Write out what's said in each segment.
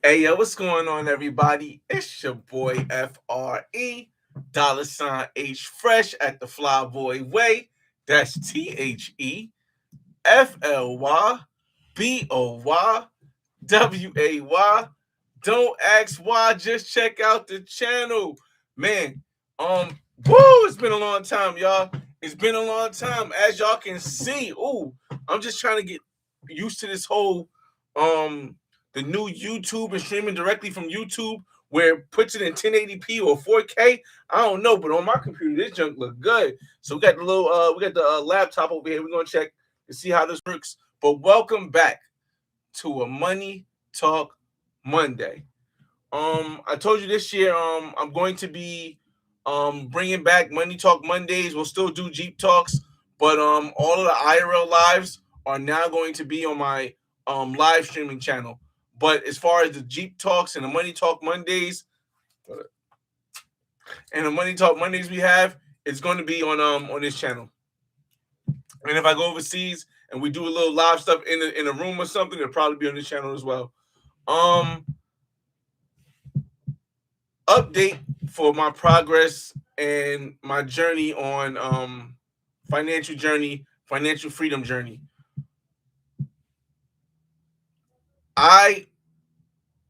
Hey, yo, what's going on, everybody? It's your boy FRE, $H Fresh at the Flyboy Way. That's TheFlyBoyWay. Don't ask why, just check out the channel. Man, woo, it's been a long time, y'all. It's been a long time. As y'all can see, I'm just trying to get used to this whole the new YouTube and streaming directly from YouTube where it puts it in 1080p or 4K. I don't know, but on my computer, this junk look good. So we got the laptop over here. We're gonna check to see how this works. But welcome back to a Money Talk Monday. I told you this year, I'm going to be bringing back Money Talk Mondays. We'll still do Jeep Talks, but all of the IRL lives are now going to be on my live streaming channel. But as far as the Jeep Talks and the Money Talk Mondays we have, it's going to be on this channel. And if I go overseas and we do a little live stuff in a room or something, it'll probably be on this channel as well. Update for my progress and my journey on financial freedom journey.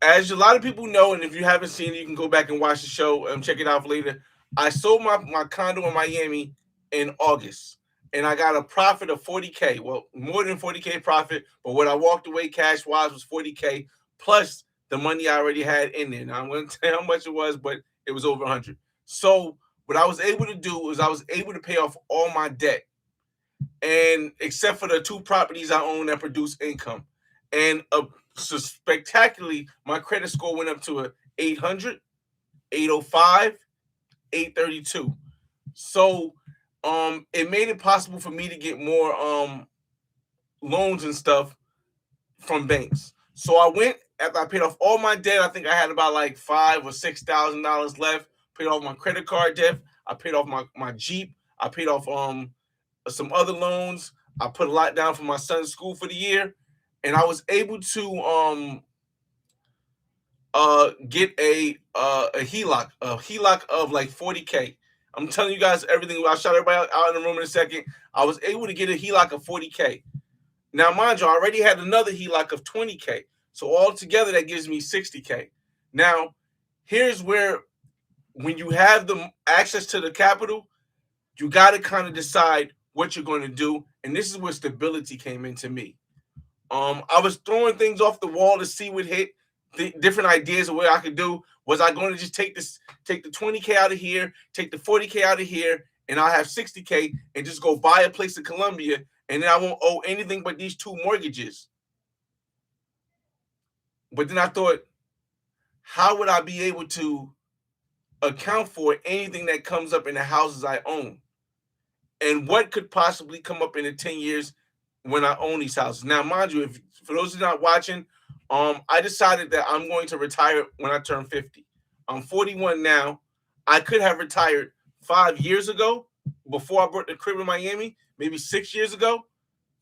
As a lot of people know, and if you haven't seen it, you can go back and watch the show and check it out later. I sold my condo in Miami in August, and I got a profit of 40K. Well, more than 40K profit, but what I walked away cash wise was 40K plus the money I already had in there. Now I'm going to tell you how much it was, but it was over 100. So what I was able to do was I was able to pay off all my debt, and except for the two properties I own that produce income, and so spectacularly, my credit score went up to a 800, 805, 832. So it made it possible for me to get more loans and stuff from banks. So I went after I paid off all my debt. I think I had about like $5,000 or $6,000 left. Paid off my credit card debt. I paid off my Jeep. I paid off some other loans. I put a lot down for my son's school for the year, and I was able to get a HELOC of like 40K. I'm telling you guys everything. I'll shout everybody out in the room in a second. I was able to get a HELOC of 40K. Now, mind you, I already had another HELOC of 20K. So altogether, that gives me 60K. Now, here's where, when you have the access to the capital, you got to kind of decide what you're going to do. And this is where stability came into me. I was throwing things off the wall to see what hit, different ideas of what I could do. Was I going to just take the 20K out of here, take the 40K out of here, and I'll have 60K and just go buy a place in Colombia, and then I won't owe anything but these two mortgages? But then I thought, how would I be able to account for anything that comes up in the houses I own? And what could possibly come up in the 10 years when I own these houses? Now, mind you, if for those who are not watching, I decided that I'm going to retire when I turn 50. I'm 41 now. I could have retired 5 years ago before I bought the crib in Miami, maybe 6 years ago.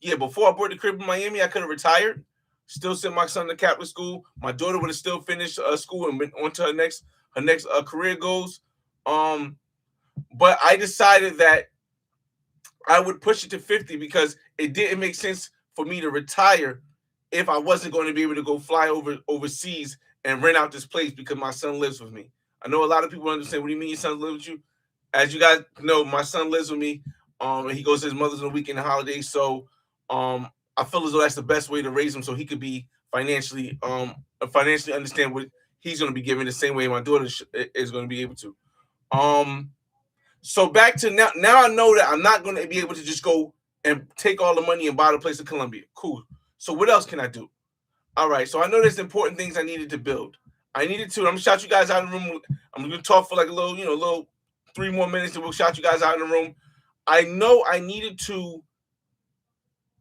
Yeah, before I bought the crib in Miami, I could have retired, still sent my son to Catholic school. My daughter would have still finished school and went on to her next career goals. But I decided that I would push it to 50 because it didn't make sense for me to retire if I wasn't going to be able to go fly overseas and rent out this place because my son lives with me. I know a lot of people understand. What do you mean your son lives with you? As you guys know, my son lives with me. And he goes to his mother's on the weekend and holidays. So I feel as though that's the best way to raise him so he could be financially understand what he's going to be given the same way my daughter is going to be able to. So back to now. Now I know that I'm not going to be able to just go and take all the money and buy the place in Colombia. Cool. So what else can I do? All right. So I know there's important things I needed to build. I'm gonna shout you guys out of the room. I'm gonna talk for like a little 3 more minutes, and we'll shout you guys out in the room. I know I needed to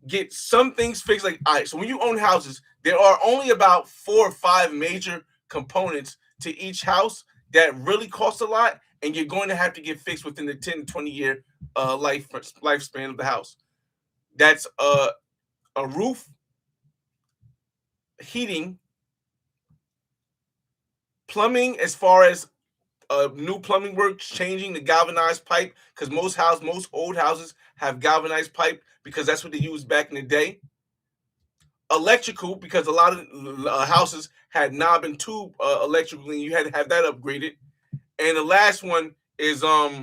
get some things fixed. Like, all right. So when you own houses, there are only about 4 or 5 major components to each house that really cost a lot, and you're going to have to get fixed within the 10 to 20 year lifespan of the house. That's a roof, heating, Plumbing, as far as new plumbing work, changing the galvanized pipe, because most old houses have galvanized pipe because that's what they used back in the day. Electrical, because a lot of houses had knob and tube electrical, and you had to have that upgraded. And the last one is uh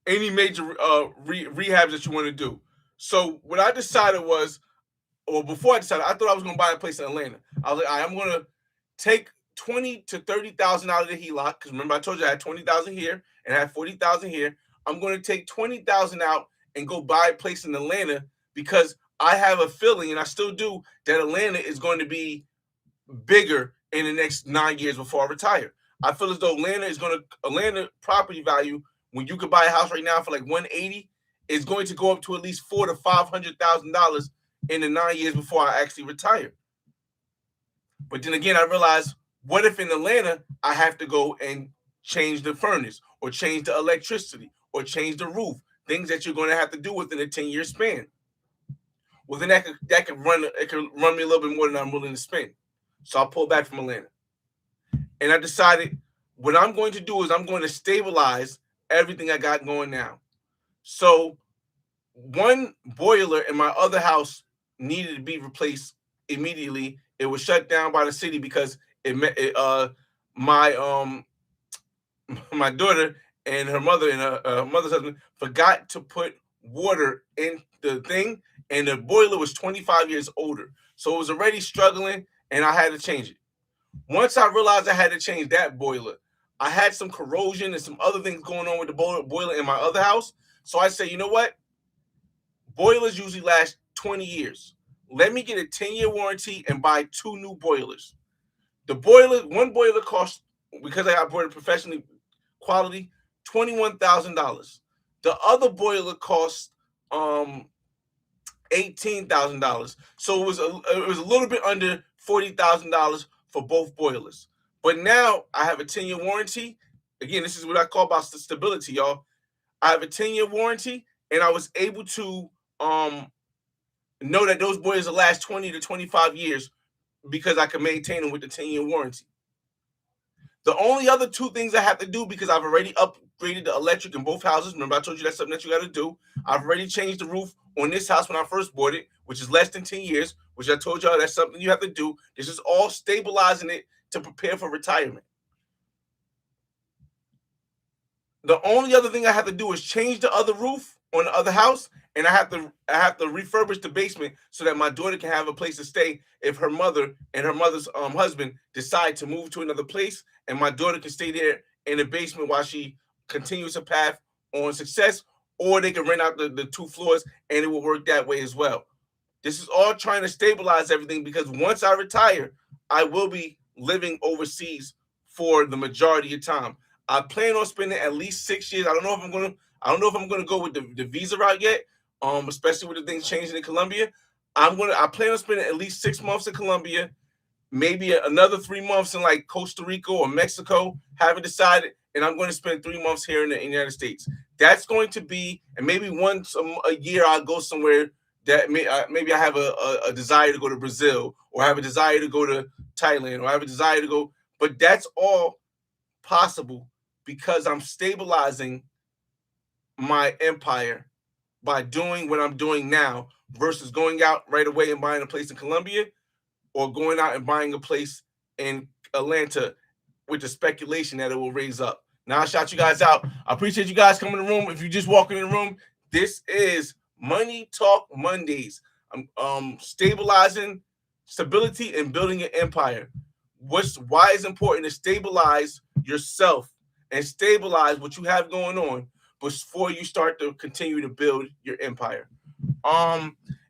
any major rehabs that you want to do. So what I decided was, or before I decided, I thought I was going to buy a place in Atlanta. I was like, I'm going to take 20 to 30,000 out of the HELOC, because remember I told you I had 20,000 here and I had 40,000 here. I'm going to take 20,000 out and go buy a place in Atlanta, because I have a feeling, and I still do, that Atlanta is going to be bigger in the next 9 years before I retire. I feel as though Atlanta property value, when you could buy a house right now for like 180, is going to go up to at least $400,000 to $500,000 in the 9 years before I actually retire. But then again, I realized, what if in Atlanta I have to go and change the furnace, or change the electricity, or change the roof, things that you're going to have to do within a 10-year span. Well, then that could run me a little bit more than I'm willing to spend. So I pulled back from Atlanta. And I decided what I'm going to do is I'm going to stabilize everything I got going now. So one boiler in my other house needed to be replaced immediately. It was shut down by the city because my daughter and her mother and her mother's husband forgot to put water in the thing, and the boiler was 25 years older. So it was already struggling, and I had to change it. Once I realized I had to change that boiler, I had some corrosion and some other things going on with the boiler in my other house. So I said, you know what? Boilers usually last 20 years. Let me get a 10-year warranty and buy 2 new boilers. One boiler cost, because I got boiler professionally quality, $21,000. The other boiler cost $18,000. So it was a little bit under $40,000 for both boilers. But now I have a 10-year warranty. Again, this is what I call about stability, y'all. I have a 10-year warranty, and I was able to know that those boilers will last 20 to 25 years because I can maintain them with the 10-year warranty. The only other 2 things I have to do, because I've already upgraded the electric in both houses. Remember, I told you that's something that you got to do. I've already changed the roof on this house when I first bought it, which is less than 10 years, which I told y'all that's something you have to do. This is all stabilizing it to prepare for retirement. The only other thing I have to do is change the other roof on the other house, and I have to refurbish the basement so that my daughter can have a place to stay if her mother and her mother's husband decide to move to another place, and my daughter can stay there in the basement while she continues her path on success, or they can rent out the 2 floors, and it will work that way as well. This is all trying to stabilize everything, because once I retire, I will be living overseas for the majority of time. I plan on spending at least 6 years. I don't know if I'm gonna go with the visa route yet, especially with the things changing in Colombia. I plan on spending at least 6 months in Colombia, maybe another 3 months in like Costa Rica or Mexico. Haven't decided, and I'm going to spend 3 months here in the United States. That's going to be, and maybe once a year I'll go somewhere that maybe I have a desire to go to Brazil, or have a desire to go to Thailand, or I have a desire to go. But that's all possible because I'm stabilizing my empire by doing what I'm doing now, versus going out right away and buying a place in Colombia, or going out and buying a place in Atlanta with the speculation that it will raise up. Now I shout you guys out. I appreciate you guys coming in the room. If you just walk in the room, this is Money Talk Mondays. I'm stabilizing stability and building an empire. Why it's important to stabilize yourself and stabilize what you have going on before you start to continue to build your empire.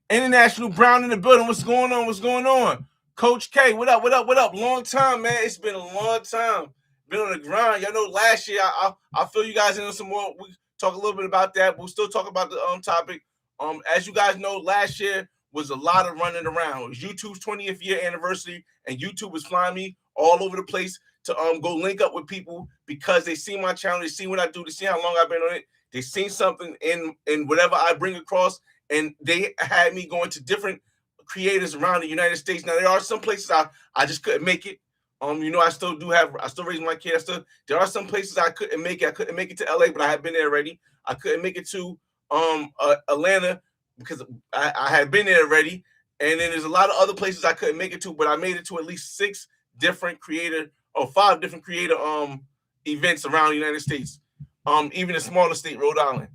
International Brown in the building. What's going on? What's going on? Coach K, what up? What up? What up? Long time, man. It's been a long time. Been on the grind. Y'all know last year I fill you guys in some more. We talk a little bit about that. We'll still talk about the topic. As you guys know, last year was a lot of running around. It was YouTube's 20th year anniversary, and YouTube was flying me all over the place to go link up with people because they see my channel, they see what I do, they see how long I've been on it, they seen something in whatever I bring across, and they had me going to different creators around the United States. Now, there are some places I just couldn't make it. I still raise my kid. There are some places I couldn't make it. I couldn't make it to LA, but I had been there already. I couldn't make it to Atlanta because I had been there already. And then there's a lot of other places I couldn't make it to, but I made it to at least 5 different creator events around the United States. Even a smaller state, Rhode Island.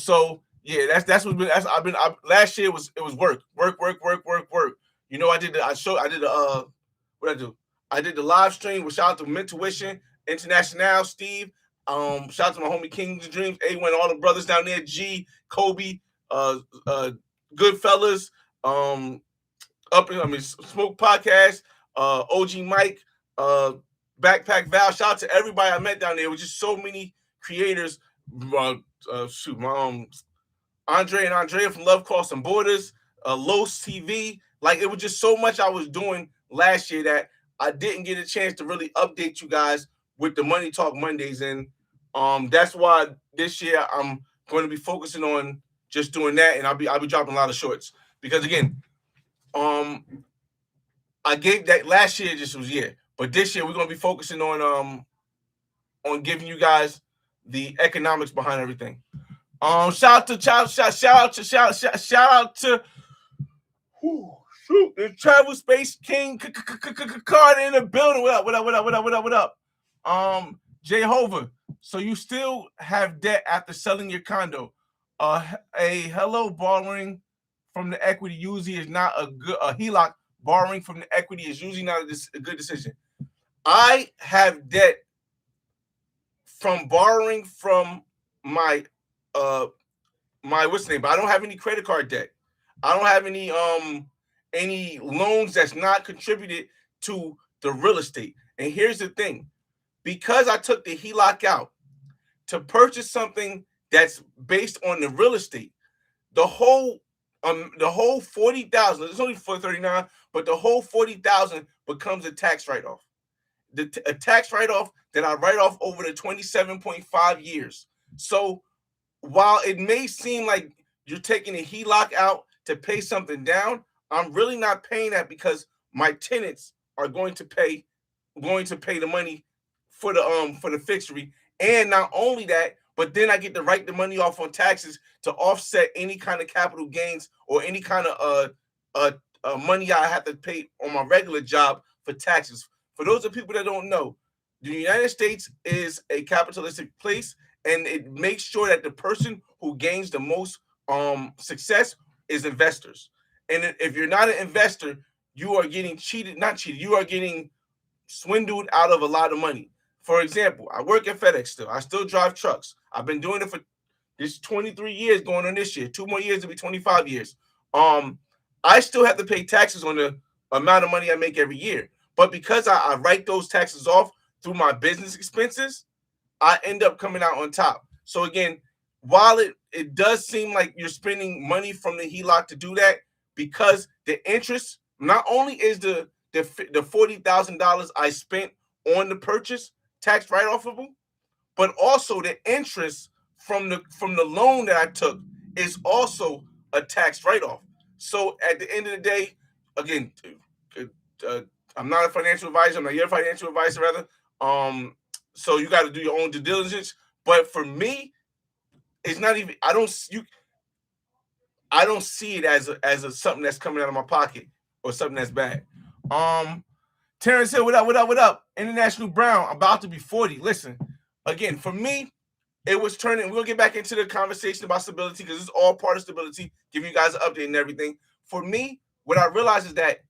So yeah, that's what I've been. Last year it was work. I did what I do. I did the live stream with shout out to Mentuition International, Steve. Shout out to my homie Kings and Dreams, A1, all the brothers down there, G, Kobe, Goodfellas, Smoke Podcast, OG Mike, Backpack Val. Shout out to everybody I met down there. It was just so many creators. Andre and Andrea from Love Crossing Borders, Los TV. Like, it was just so much I was doing last year that I didn't get a chance to really update you guys with the Money Talk Mondays. And that's why this year I'm going to be focusing on just doing that, and I'll be dropping a lot of shorts. Because again, I gave that last year just was but this year we're going to be focusing on giving you guys the economics behind everything. Shout out to the Travel Space King Carter in the building. What up? Jehovah. So you still have debt after selling your condo. A hello borrowing from the equity usually is not a HELOC. Borrowing from the equity is usually not a good decision. I have debt from borrowing from my what's the name? But I don't have any credit card debt. I don't have any loans that's not contributed to the real estate. And here's the thing. Because I took the HELOC out to purchase something that's based on the real estate, the whole $40,000, it's only $439, but the whole $40,000 becomes a tax write-off. A tax write-off that I write off over the 27.5 years. So while it may seem like you're taking a HELOC out to pay something down, I'm really not paying that because my tenants are going to pay the money for the fixery. And not only that, but then I get to write the money off on taxes to offset any kind of capital gains or any kind of money I have to pay on my regular job for taxes. For those of people that don't know, the United States is a capitalistic place, and it makes sure that the person who gains the most success is investors. And if you're not an investor, you are getting you are getting swindled out of a lot of money. For example, I work at FedEx still. I still drive trucks. I've been doing it for this 23 years going on this year. 2 more years to be 25 years. I still have to pay taxes on the amount of money I make every year. But because I write those taxes off through my business expenses, I end up coming out on top. So again, while it does seem like you're spending money from the HELOC to do that, because the interest not only is the $40,000 I spent on the purchase tax write-offable, but also the interest from the loan that I took is also a tax write-off. So at the end of the day, again, I'm not a financial advisor. I'm not your financial advisor, rather. So you got to do your own due diligence. But for me, it's not even. I don't see it as a something that's coming out of my pocket or something that's bad. Terrence Hill, what up? International Brown, about to be 40. Listen, again, for me, it was turning. We'll get back into the conversation about stability because it's all part of stability, giving you guys an update and everything. For me, what I realized is that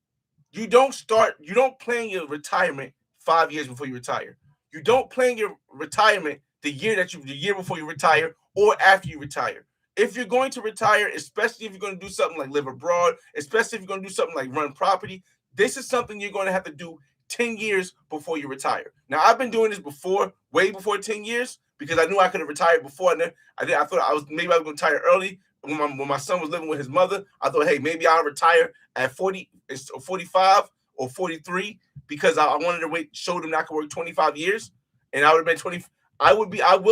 you don't plan your retirement 5 years before you retire. You don't plan your retirement the year before you retire or after you retire. If you're going to retire, especially if you're going to do something like live abroad, especially if you're going to do something like run property, this is something you're going to have to do 10 years before you retire. Now, I've been doing this before, way before 10 years, because I knew I could have retired before. I thought I was going to retire early. When my son was living with his mother, I thought, hey, maybe I'll retire at 40, or 45 or 43 because I wanted to show them that I could work 25 years, and I would have been 20. I will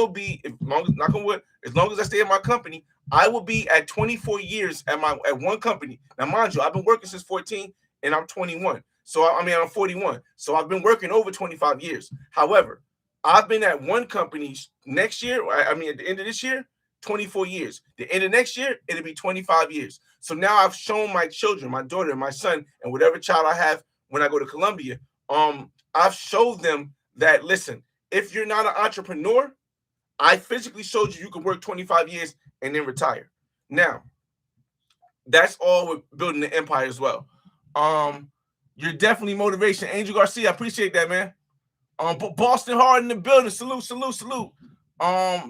be, as long as I stay in my company, I will be at 24 years at one company. Now, mind you, I've been working since 14 and I'm 21. So I mean I'm 41. So I've been working over 25 years. However, I've been at one company next year. I mean at the end of this year, 24 years. The end of next year, it'll be 25 years. So now I've shown my children, my daughter, my son, and whatever child I have when I go to Columbia, I've showed them that listen, if you're not an entrepreneur, I physically showed you can work 25 years and then retire. Now, that's all with building the empire as well. You're definitely motivation. Angel Garcia, I appreciate that, man. Boston Hard in the building. Salute, salute, salute.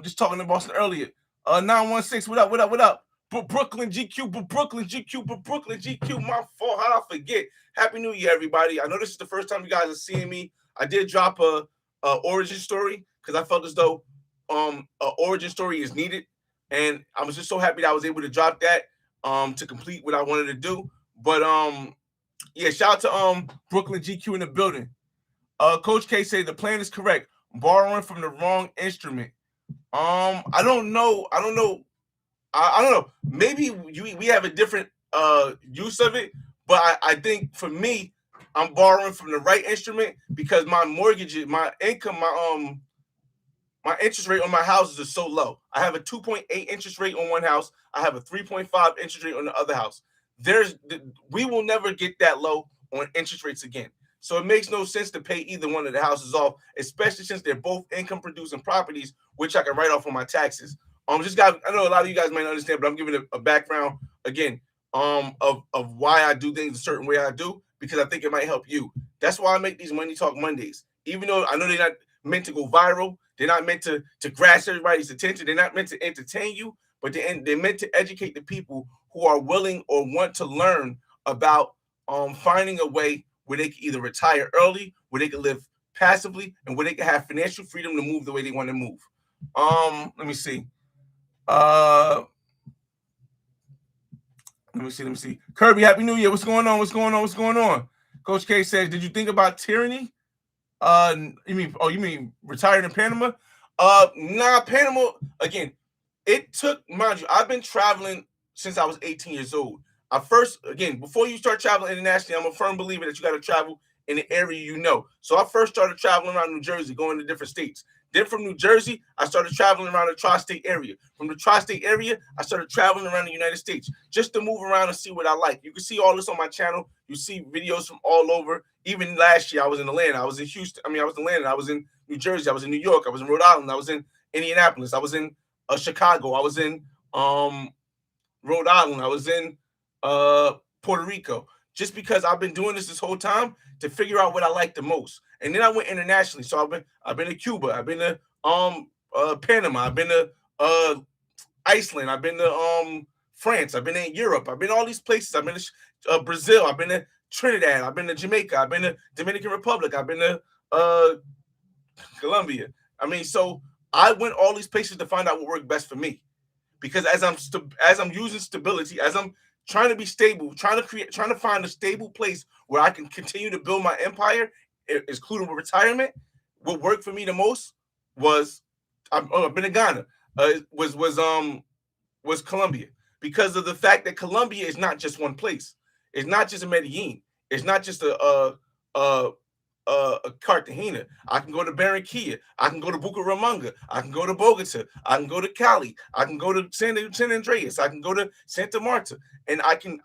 Just talking to Boston earlier. 916, what up, what up, what up? Brooklyn GQ, Brooklyn GQ, Brooklyn GQ. My fault. How did I forget? Happy New Year, everybody. I know this is the first time you guys are seeing me. I did drop a origin story because I felt as though an origin story is needed, and I was just so happy that I was able to drop that to complete what I wanted to do. But yeah, shout out to Brooklyn GQ in the building. Coach K said the plan is correct. Borrowing from the wrong instrument. I don't know. I don't know. I don't know. Maybe we have a different use of it, but I think for me, I'm borrowing from the right instrument because my mortgage, my income, my interest rate on my houses is so low. I have a 2.8 interest rate on one house. I have a 3.5 interest rate on the other house. We will never get that low on interest rates again. So it makes no sense to pay either one of the houses off, especially since they're both income producing properties, which I can write off on my taxes. I know a lot of you guys might not understand, but I'm giving a background again of why I do things a certain way I do, because I think it might help you. That's why I make these Money Talk Mondays. Even though I know they're not meant to go viral, they're not meant to grasp everybody's attention, they're not meant to entertain you, but they're meant to educate the people who are willing or want to learn about finding a way where they can either retire early, where they can live passively, and where they can have financial freedom to move the way they want to move. Let me see. Let me see. Kirby, Happy New Year. What's going on? Coach K says, did you think about tyranny? You mean retired in Panama? Nah, Panama, again, it took, mind you, I've been traveling since I was 18 years old. Before you start traveling internationally, I'm a firm believer that you got to travel in the area you know. So I first started traveling around New Jersey, going to different states. Then from New Jersey, I started traveling around the tri-state area. From the tri-state area, I started traveling around the United States just to move around and see what I like. You can see all this on my channel. You see videos from all over. Even last year, I was in Atlanta. I was in Houston. I was in Atlanta. I was in New Jersey. I was in New York. I was in Rhode Island. I was in Indianapolis. I was in Chicago. I was in Rhode Island. I was in Puerto Rico. Just because I've been doing this whole time to figure out what I like the most. And then I went internationally. So I've been to Cuba. I've been to Panama. I've been to Iceland. I've been to France. I've been in Europe. I've been to all these places. I've been to Brazil. I've been to Trinidad. I've been to Jamaica. I've been to Dominican Republic. I've been to Colombia. So I went all these places to find out what worked best for me. Because as I'm using stability, as I'm trying to be stable, trying to find a stable place where I can continue to build my empire, including with retirement. What worked for me the most was I've been to Ghana. Was Colombia, because of the fact that Colombia is not just one place. It's not just a Medellin. It's not just a Cartagena. I can go to Barranquilla. I can go to Bucaramanga. I can go to Bogota. I can go to Cali. I can go to San Andreas. I can go to Santa Marta, and I can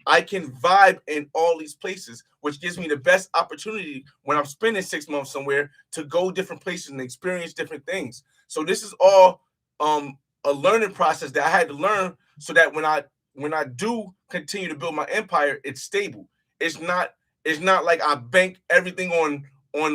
vibe in all these places, which gives me the best opportunity when I'm spending 6 months somewhere to go different places and experience different things. So this is all a learning process that I had to learn, so that when I do continue to build my empire, it's stable. It's not like I bank everything on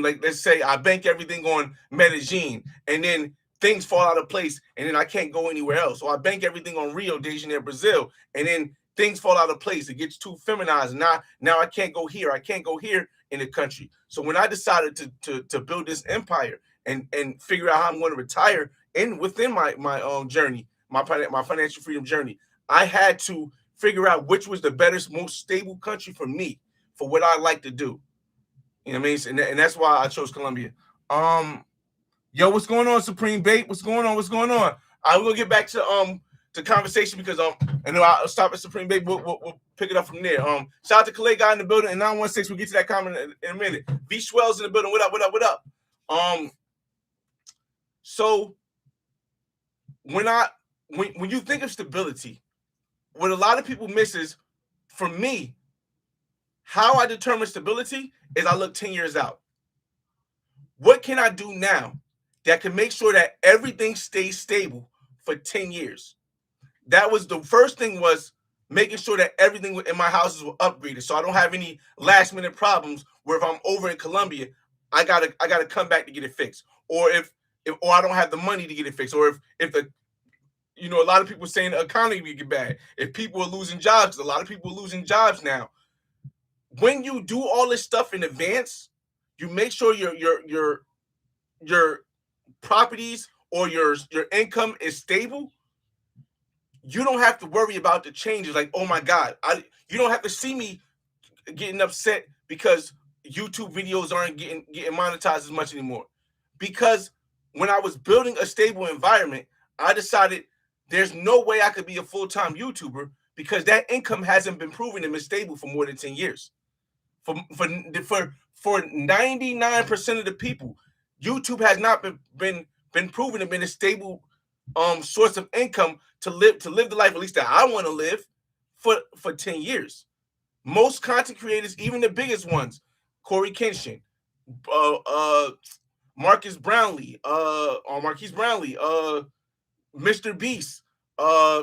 like, let's say I bank everything on Medellin, and then things fall out of place, and then I can't go anywhere else. Or I bank everything on Rio de Janeiro, Brazil, and then things fall out of place. It gets too feminized. Now I can't go here. I can't go here in the country. So when I decided to build this empire and figure out how I'm going to retire within my journey, my financial freedom journey, I had to figure out which was the better, most stable country for me, for what I like to do. You know what I mean? And that's why I chose Colombia. Yo, what's going on, Supreme Bait? What's going on? We're gonna get back to to conversation because and then I'll stop at Supreme Baby. We'll pick it up from there. Shout out to Calais guy in the building and 916. We'll get to that comment in a minute. V Swells in the building. What up? So when you think of stability, what a lot of people miss is, for me, how I determine stability is I look 10 years out. What can I do now that can make sure that everything stays stable for 10 years? That was the first thing, was making sure that everything in my houses were upgraded, so I don't have any last minute problems where if I'm over in Colombia, I gotta come back to get it fixed, or if I don't have the money to get it fixed, or if the a lot of people saying the economy will get bad, if people are losing jobs. A lot of people are losing jobs now. When you do all this stuff in advance, you make sure your properties or your income is stable. You don't have to worry about the changes. Like, oh my God, you don't have to see me getting upset because YouTube videos aren't getting monetized as much anymore. Because when I was building a stable environment, I decided there's no way I could be a full-time YouTuber because that income hasn't been proven and been stable for more than 10 years. For 99% of the people, YouTube has not been proven to be a stable source of income to live the life, at least that I want to live, for 10 years. Most content creators, even the biggest ones, Corey Kenshin, Marquise Brownlee, Mr. Beast,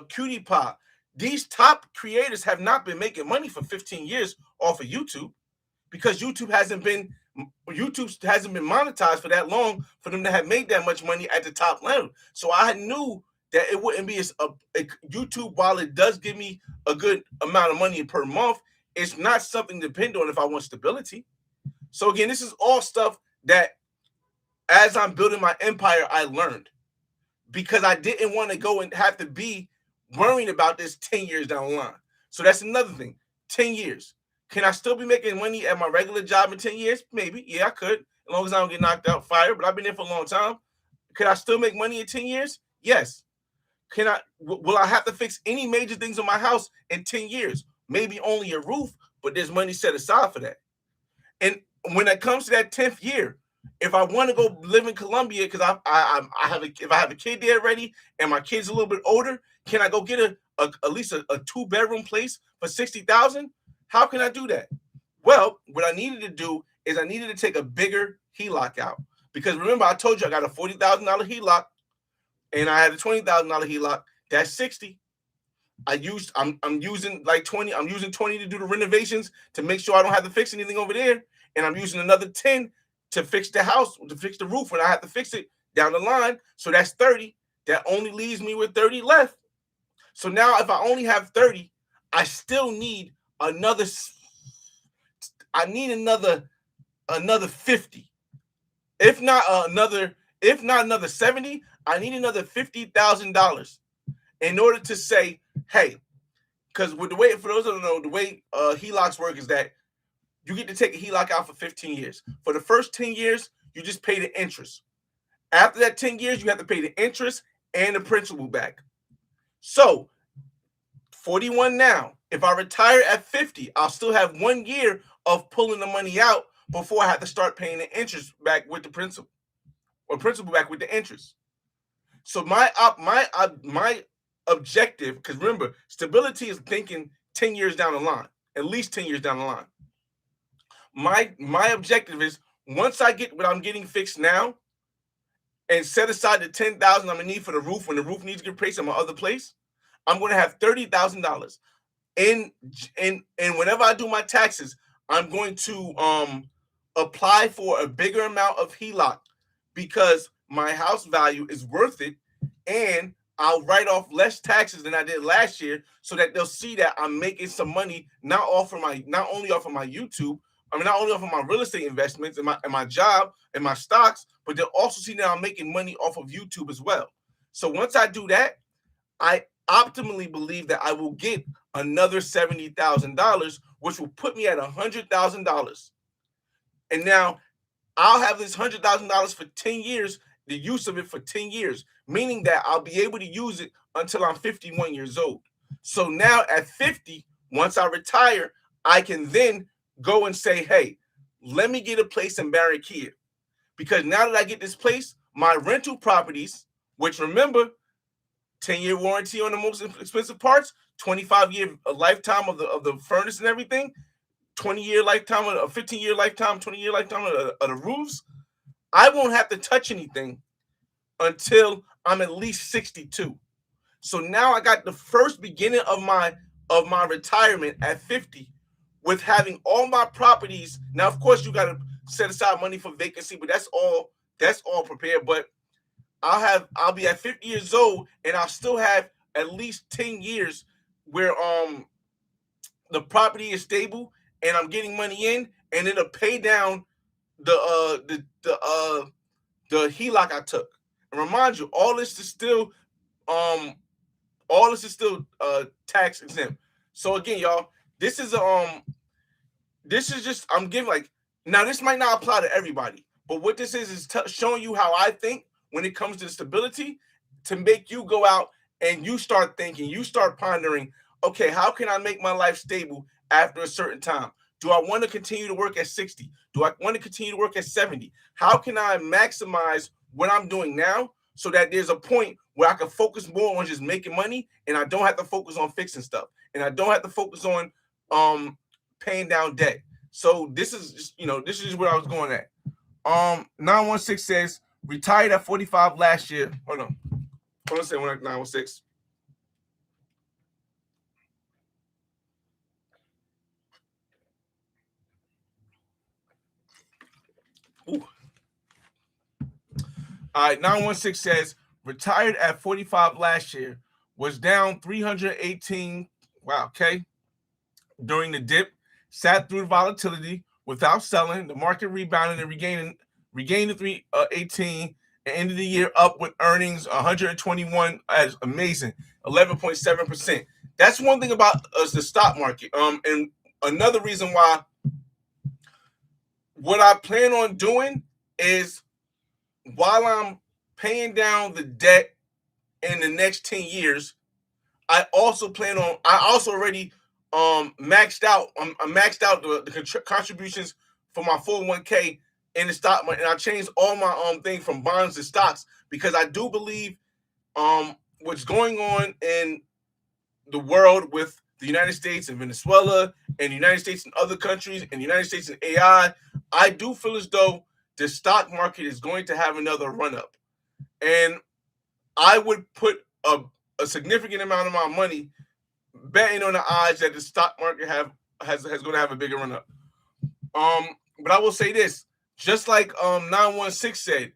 Cutie Pop, these top creators have not been making money for 15 years off of YouTube because YouTube hasn't been monetized for that long for them to have made that much money at the top level. So I knew that it wouldn't be a YouTube, while it does give me a good amount of money per month, it's not something to depend on if I want stability. So again, this is all stuff that as I'm building my empire, I learned, because I didn't want to go and have to be worrying about this 10 years down the line. So that's another thing. 10 years. Can I still be making money at my regular job in 10 years? Maybe. Yeah, I could, as long as I don't get knocked out, fired. But I've been there for a long time. Could I still make money in 10 years? Yes. Will I have to fix any major things in my house in 10 years? Maybe only a roof, but there's money set aside for that. And when it comes to that 10th year, if I want to go live in Colombia, because if I have a kid there already and my kid's a little bit older, can I go get at least a 2-bedroom place for $60,000? How can I do that? Well, what I needed to do is I needed to take a bigger HELOC out, because remember I told you I got a $40,000 HELOC and I had a $20,000 HELOC. That's $60,000. I'm using like 20. I'm using 20 to do the renovations to make sure I don't have to fix anything over there, and I'm using another 10 to fix the house, to fix the roof when I have to fix it down the line. So that's 30. That only leaves me with 30 left. So now if I only have 30, I still need another 50. If not another 70, I need another $50,000 in order to say, hey, because with the way, for those that don't know, the way HELOCs work is that you get to take a HELOC out for 15 years. For the first 10 years, you just pay the interest. After that 10 years, you have to pay the interest and the principal back. So 41 now. If I retire at 50, I'll still have 1 year of pulling the money out before I have to start paying the interest back with the principal, or principal back with the interest. So my objective, because remember, stability is thinking 10 years down the line, at least 10 years down the line. My objective is, once I get what I'm getting fixed now and set aside the $10,000 I'm gonna need for the roof when the roof needs to get replaced in my other place, I'm gonna have $30,000. And whenever I do my taxes, I'm going to apply for a bigger amount of HELOC, because my house value is worth it, and I'll write off less taxes than I did last year, so that they'll see that I'm making some money, not only off of my YouTube, not only off of my real estate investments and my job and my stocks, but they'll also see that I'm making money off of YouTube as well. So once I do that, I optimally believe that I will get another $70,000, which will put me at $100,000. And now I'll have this $100,000 for 10 years, the use of it for 10 years, meaning that I'll be able to use it until I'm 51 years old. So now at 50, once I retire, I can then go and say, hey, let me get a place in Barranquilla. Because now that I get this place, my rental properties, which remember, 10-year warranty on the most expensive parts, 25-year lifetime of the furnace and everything, 20-year lifetime, a 15-year lifetime, 20-year lifetime of the roofs. I won't have to touch anything until I'm at least 62. So now I got the first beginning of my retirement at 50 with having all my properties. Now, of course, you got to set aside money for vacancy, but that's all prepared. But I'll be at 50 years old and I'll still have at least 10 years where the property is stable and I'm getting money in, and it'll pay down the HELOC I took. And remind you, all this is still tax exempt. So again, y'all, this is just, I'm giving, like, now this might not apply to everybody, but what this is showing you how I think when it comes to stability, to make you go out and you start thinking, you start pondering, okay, how can I make my life stable after a certain time? Do I want to continue to work at 60? Do I want to continue to work at 70? How can I maximize what I'm doing now so that there's a point where I can focus more on just making money, and I don't have to focus on fixing stuff, and I don't have to focus on paying down debt. So this is just, this is where I was going at. 916 says retired at 45 last year. Hold on a second. 916. Ooh. All right, 916 says retired at 45 last year, was down 318. Wow, okay. During the dip, sat through the volatility without selling. The market rebounded and regained the 318 and ended the year up with earnings 121. As amazing, 11.7%. That's one thing about the stock market. And another reason why what I plan on doing is, while I'm paying down the debt in the next 10 years, I also already maxed out. I maxed out the contributions for my 401k in the stock market, and I changed all my thing from bonds to stocks, because I do believe what's going on in the world with the United States and Venezuela and the United States and other countries and the United States and AI, I do feel as though the stock market is going to have another run up, and I would put a significant amount of my money betting on the odds that the stock market has going to have a bigger run up. But I will say this, just like 916 said,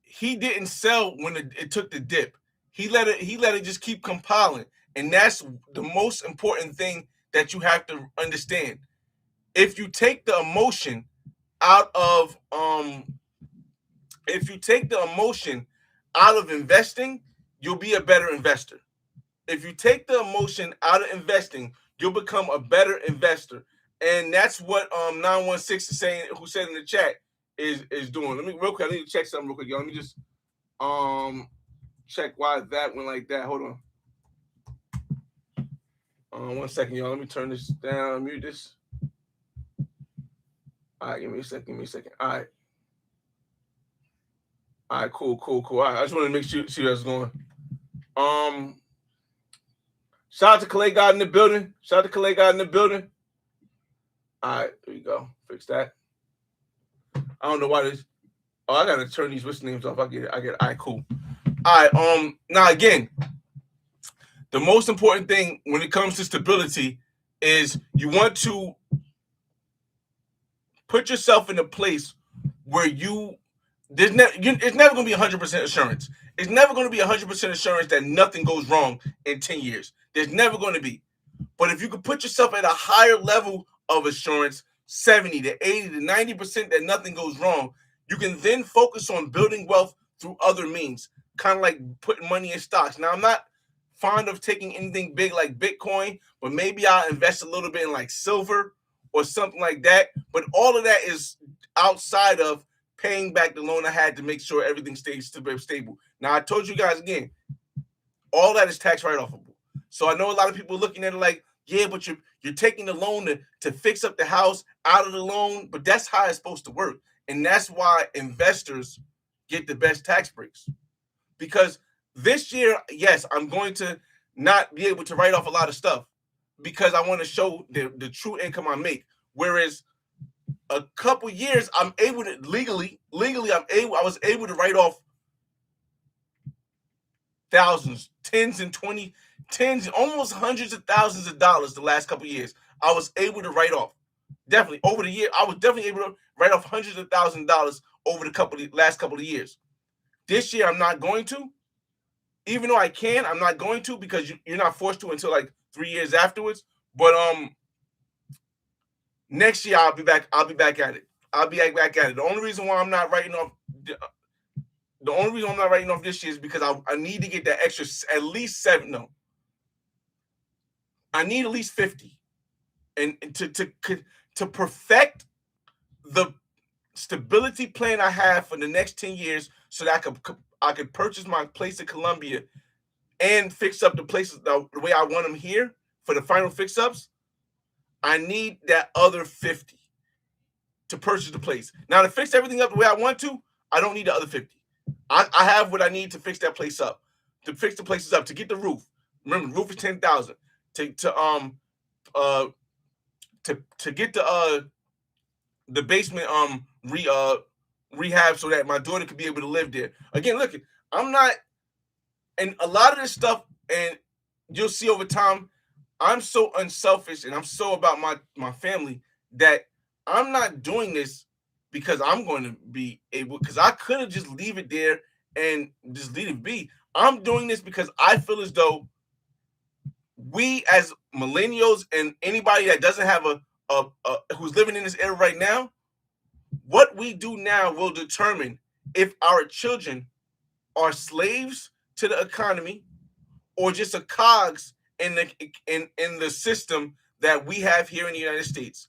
he didn't sell when it took the dip. He let it just keep compiling, and that's the most important thing that you have to understand. If you take the emotion out of investing, you'll be a better investor. If you take the emotion out of investing, you'll become a better investor. And that's what 916 is saying, who said in the chat, is doing. Let me real quick. I need to check something real quick, y'all. Let me just check why that went like that. Hold on. 1 second, y'all. Let me turn this down, mute this. All right, give me a second. All right. All right, cool. All right, I just want to make sure see what's going. Shout out to Calais God in the building. All right, there you go. Fix that. I don't know why this. Oh, I gotta turn these list names off. I get it. All right, cool. All right. Now again, the most important thing when it comes to stability is you want to put yourself in a place where it's never going to be 100% assurance. It's never going to be 100% assurance that nothing goes wrong in 10 years. There's never going to be. But if you could put yourself at a higher level of assurance, 70 to 80 to 90% that nothing goes wrong, you can then focus on building wealth through other means, kind of like putting money in stocks. Now, I'm not fond of taking anything big like Bitcoin, but maybe I'll invest a little bit in like silver or something like that. But all of that is outside of paying back the loan I had to make sure everything stays stable. Now, I told you guys again, All that is tax write-offable. So I know a lot of people looking at it like, yeah, but you're taking the loan to fix up the house out of the loan, but that's how it's supposed to work. And that's why investors get the best tax breaks. Because this year, yes, I'm going to not be able to write off a lot of stuff because I want to show the true income I make. Whereas a couple years, I'm able to legally, I was able to write off thousands, tens, almost hundreds of thousands of dollars the last couple of years. I was able to write off. Definitely over the year, I was definitely able to write off hundreds of thousands of dollars over the last couple of years. This year, I'm not going to. Even though I can, I'm not going to because you're not forced to until like 3 years afterwards. But next year I'll be back. I'll be back at it. The only reason why I'm not writing off this year is because I need to get that extra at least seven. No, I need at least 50, and to perfect the stability plan I have for the next 10 years, so that I could purchase my place in Columbia and fix up the places the way I want them here for the final fix-ups. I need that other 50 to purchase the place. Now, to fix everything up the way I want to, I don't need the other 50. I have what I need to fix that place up, to fix the places up, to get the roof. Remember, the roof is $10,000. To get the basement rehab so that my daughter could be able to live there. Again, look, I'm not, and a lot of this stuff, and you'll see over time, I'm so unselfish and I'm so about my family that I'm not doing this because I'm going to be able, because I could have just leave it there and just leave it be. I'm doing this because I feel as though we as millennials and anybody that doesn't have a who's living in this era right now, what we do now will determine if our children are slaves to the economy or just a cogs in the system that we have here in the United States.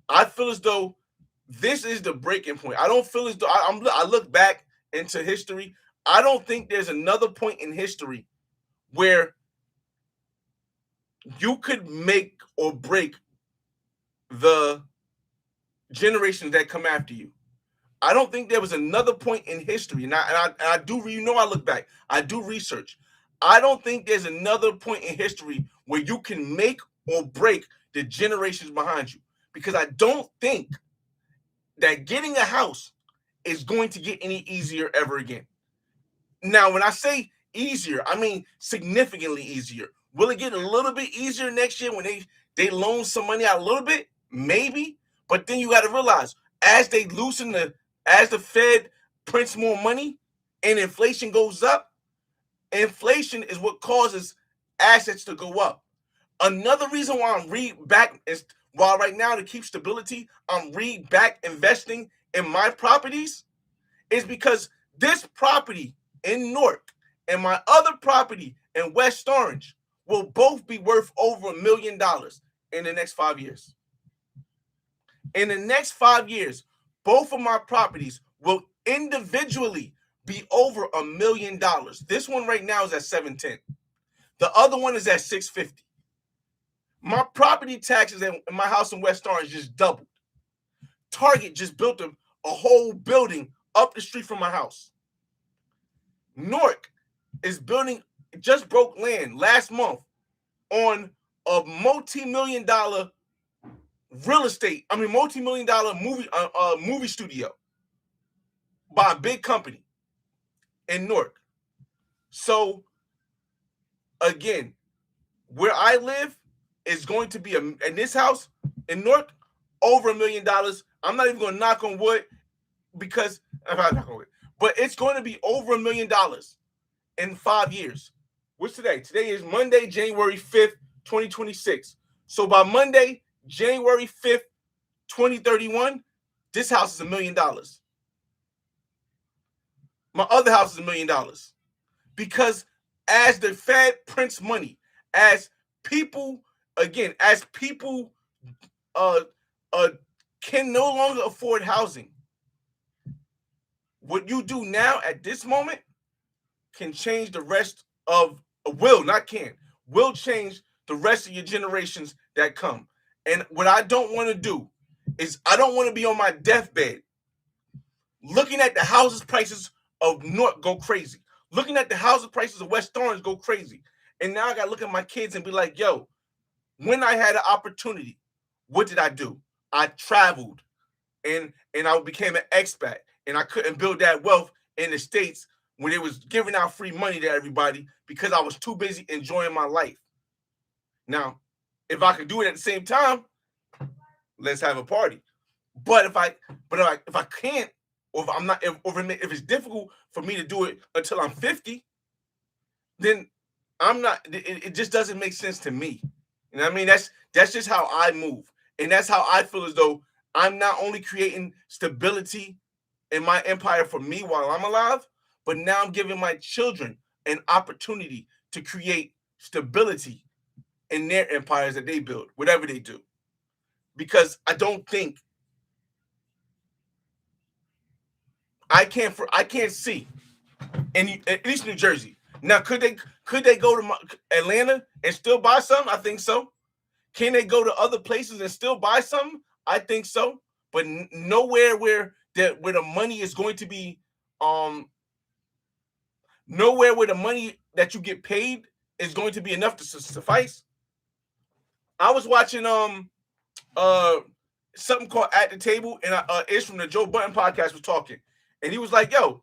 I feel as though this is the breaking point. I don't feel as though I look back into history. I don't think there's another point in history where you could make or break the generations that come after you. I don't think there was another point in history, and I do, I look back, I do research. I don't think there's another point in history where you can make or break the generations behind you, because I don't think that getting a house is going to get any easier ever again. Now, when I say easier, I mean significantly easier. Will it get a little bit easier next year when they loan some money out a little bit? Maybe. But then you got to realize, as the Fed prints more money and inflation goes up, inflation is what causes assets to go up. Another reason why I'm while right now, to keep stability, I'm back investing in my properties is because this property in Newark and my other property in West Orange will both be worth over $1 million in the next 5 years. In the next 5 years, both of my properties will individually be over $1 million. This one right now is at $710. The other one is at $650. My property taxes in my house in West Orange just doubled. Target just built a whole building up the street from my house. Newark is just broke land last month on a multi-million dollar movie studio by a big company in Newark. So again, where I live is going to be in this house in Newark over $1 million. I'm not even going to knock on wood because but it's going to be over $1 million in 5 years. What's today? Today is Monday, January 5th, 2026. So by Monday, January 5th, 2031, this house is $1 million. My other house is $1 million. Because as the Fed prints money, as people can no longer afford housing, what you do now at this moment can change the rest of will, not can, will change the rest of your generations that come. And what I don't want to do is I don't want to be on my deathbed looking at the houses prices of North go crazy, looking at the houses prices of West Orange go crazy. And now I got to look at my kids and be like, yo, when I had an opportunity, what did I do? I traveled and I became an expat, and I couldn't build that wealth in the States when it was giving out free money to everybody because I was too busy enjoying my life. Now, if I could do it at the same time, let's have a party. But if I can't, or if I'm not, if it's difficult for me to do it until I'm 50, then I'm not. It just doesn't make sense to me. You know what I mean? That's just how I move, and that's how I feel as though I'm not only creating stability in my empire for me while I'm alive, but now I'm giving my children an opportunity to create stability in their empires that they build, whatever they do. Because I don't think I can't see at least New Jersey. Now, could they go to Atlanta and still buy some? I think so. Can they go to other places and still buy some? I think so. But nowhere where the money is going to be nowhere where the money that you get paid is going to be enough to suffice. I was watching something called At the Table, and it's from the Joe Budden podcast was talking, and he was like, yo,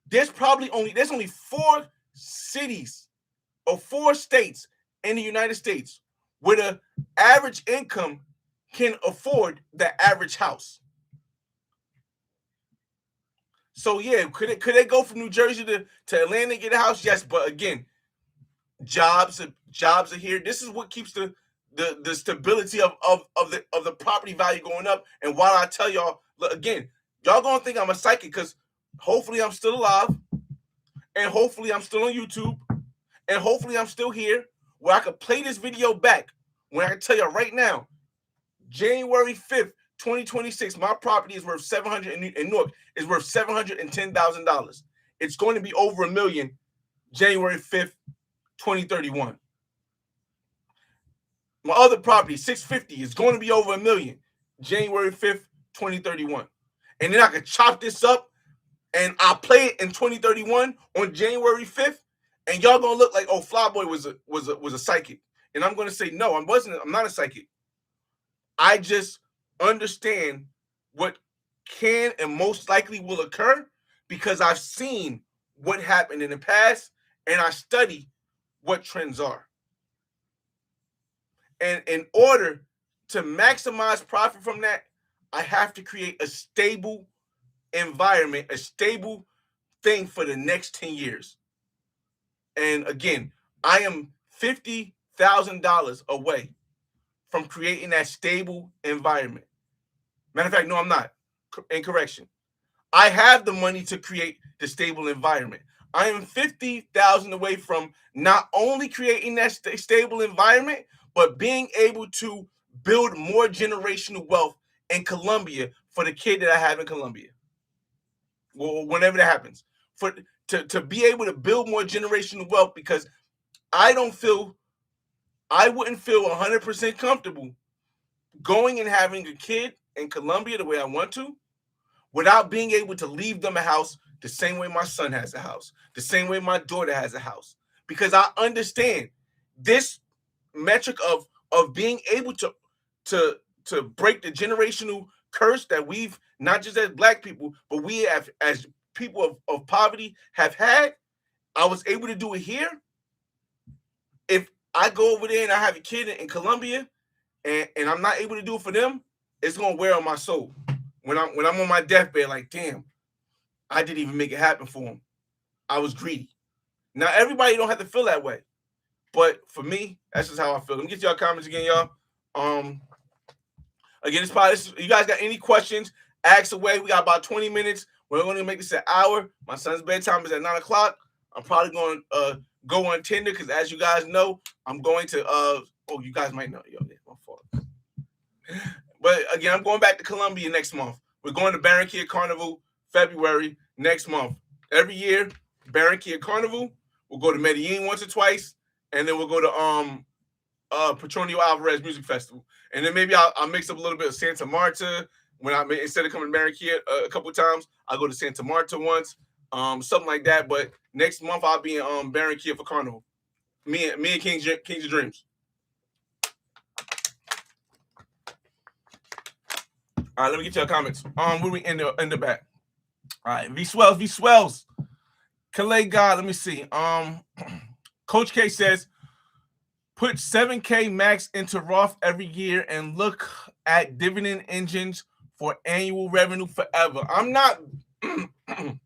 there's only 4 cities or 4 states in the United States where the average income can afford the average house. So yeah, could they go from New Jersey to Atlanta and get a house? Yes, but again, jobs are here. This is what keeps the stability of the property value going up. And while I tell y'all, look, again, y'all gonna think I'm a psychic because hopefully I'm still alive, and hopefully I'm still on YouTube, and hopefully I'm still here where I could play this video back when I can tell you right now, January 5th, 2026, my property is worth in Newark is worth $710,000. It's going to be over $1 million January 5th, 2031. My other property, 650, is going to be over $1 million January 5th, 2031. And then I could chop this up and I'll play it in 2031 on January 5th, and y'all gonna look like, oh, Flyboy was a psychic. And I'm gonna say, no, I'm not a psychic. I just understand what can and most likely will occur because I've seen what happened in the past and I study what trends are. And in order to maximize profit from that, I have to create a stable environment, a stable thing for the next 10 years. And again, I am $50,000 away from creating that stable environment. Matter of fact, no, I'm not. Incorrection. I have the money to create the stable environment. I am 50,000 away from not only creating that stable environment, but being able to build more generational wealth in Colombia for the kid that I have in Colombia. Well, whenever that happens, to be able to build more generational wealth, because I wouldn't feel 100% comfortable going and having a kid in Colombia the way I want to, without being able to leave them a house the same way my son has a house, the same way my daughter has a house. Because I understand this metric of being able to break the generational curse that we've, not just as Black people, but we have as people of poverty have had. I was able to do it here. If I go over there and I have a kid in Colombia and I'm not able to do it for them, it's gonna wear on my soul. When I'm on my deathbed, like, damn, I didn't even make it happen for them. I was greedy. Now, everybody don't have to feel that way. But for me, that's just how I feel. Let me get y'all comments again, y'all. Again, you guys got any questions, ask away. We got about 20 minutes. We're going to make this an hour. My son's bedtime is at 9 o'clock. I'm probably going to go on Tinder because, as you guys know, I'm going to you guys might know. Yo, that's my fault. But again, I'm going back to Colombia next month. We're going to Barranquilla Carnival February next month. Every year, Barranquilla Carnival, We'll go to Medellin once or twice, and then we'll go to Petronio Alvarez Music Festival, and then maybe I'll mix up a little bit of Santa Marta when instead of coming to Barranquilla a couple of times, I'll go to Santa Marta once, something like that. But next month I'll be in Barranquilla for Carnival. Me and Kings of Dreams. All right, let me get your comments. Where we in the back? All right, V Swells. Calais God, let me see. Coach K says, put 7K max into Roth every year and look at dividend engines for annual revenue forever. I'm not, I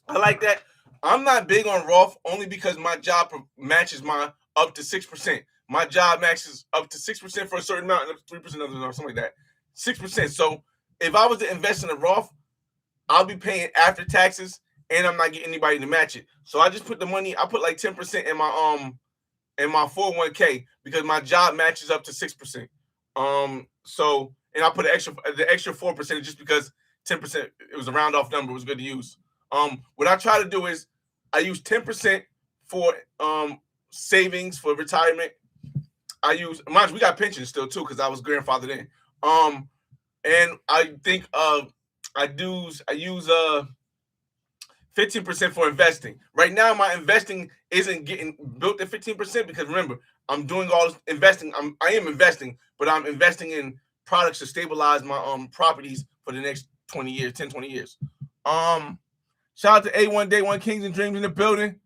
like that. I'm not big on Roth only because my job matches my up to 6%. My job matches up to 6% for a certain amount and up to 3% or something like that. 6%. So if I was to invest in a Roth, I'll be paying after taxes and I'm not getting anybody to match it. So I just put the money, I put like 10% in my 401k because my job matches up to 6%. So and I put the extra 4% just because 10%, it was a round off number, it was good to use. What I try to do is I use 10% for savings for retirement. I use, mind you, we got pensions still too because I was grandfathered in. And I think I use 15% for investing. Right now, my investing isn't getting built at 15% because remember, I'm doing all this investing. I am investing, but I'm investing in products to stabilize my properties for the next 20 years, 10, 20 years. Shout out to A1 Day One Kings and Dreams in the building.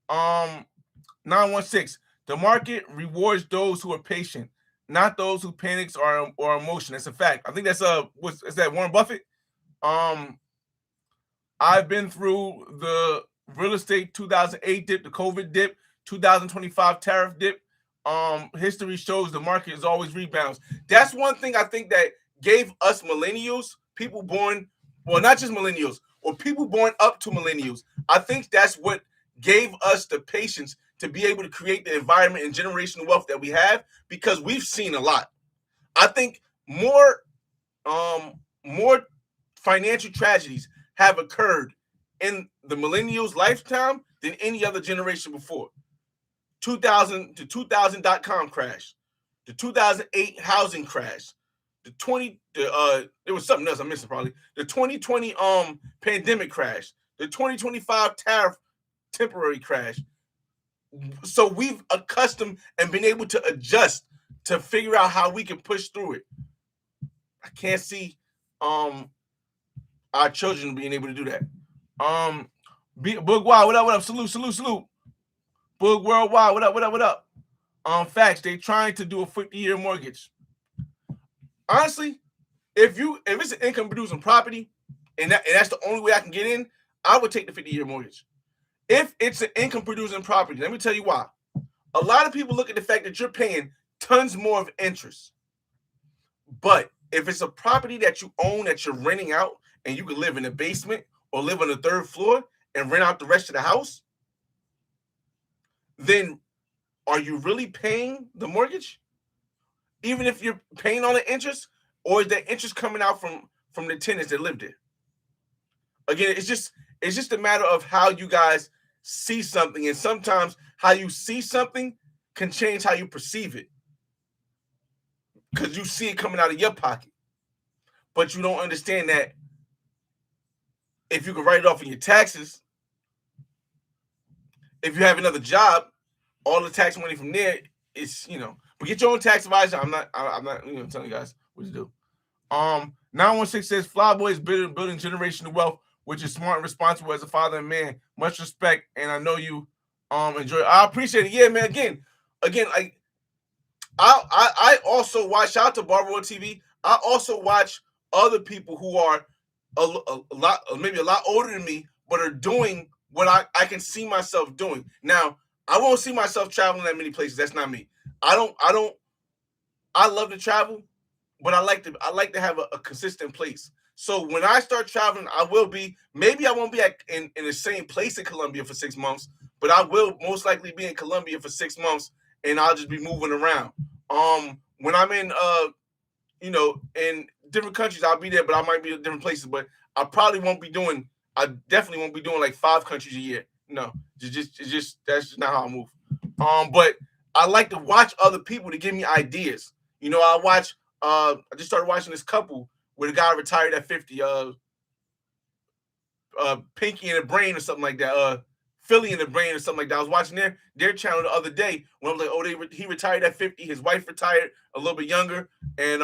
916. The market rewards those who are patient, not those who panics or emotion. That's a fact. I think that's is that Warren Buffett? I've been through the real estate 2008 dip, the COVID dip, 2025 tariff dip. History shows the market is always rebounds. That's one thing I think that gave us millennials, people born, well, not just millennials, or people born up to millennials. I think that's what gave us the patience to be able to create the environment and generational wealth that we have because we've seen a lot. I think more financial tragedies have occurred in the millennials' lifetime than any other generation before. 2000 to 2000.com crash, the 2008 housing crash, there was something else I'm missing probably. The 2020 pandemic crash, the 2025 tariff temporary crash. So we've accustomed and been able to adjust to figure out how we can push through it. I can't see our children being able to do that. Boog Wild, what up? Salute. Boog Worldwide, what up? Facts, they trying to do a 50-year mortgage. Honestly, if it's an income producing property and that's the only way I can get in, I would take the 50-year mortgage. If it's an income producing property, let me tell you why. A lot of people look at the fact that you're paying tons more of interest. But if it's a property that you own that you're renting out and you can live in the basement or live on the third floor and rent out the rest of the house, then are you really paying the mortgage? Even if you're paying on the interest, or is that interest coming out from the tenants that live there? Again, it's just a matter of how you guys see something, and sometimes how you see something can change how you perceive it because you see it coming out of your pocket, but you don't understand that if you can write it off in your taxes, if you have another job, all the tax money from there is, but get your own tax advisor. I'm not telling you guys what to do. 916 says Flyboy is building generational wealth, which is smart and responsible as a father and man. Much respect, and I know you enjoy it. I appreciate it. Yeah, man. Again, like I also watch. Shout out to Barber TV. I also watch other people who are maybe a lot older than me, but are doing what I can see myself doing. Now, I won't see myself traveling that many places. That's not me. I love to travel, but I like to have a consistent place. So when I start traveling, maybe I won't be in the same place in Colombia for 6 months, but I will most likely be in Colombia for 6 months, and I'll just be moving around. When I'm in in different countries, I'll be there, but I might be in different places. But I definitely won't be doing like 5 countries a year. No, it's just that's just not how I move. But I like to watch other people to give me ideas. You know, I just started watching this couple where the guy retired at 50. Pinky in the Brain or something like that. Philly in the Brain or something like that. I was watching their channel the other day when I was like, oh, he retired at 50. His wife retired a little bit younger, and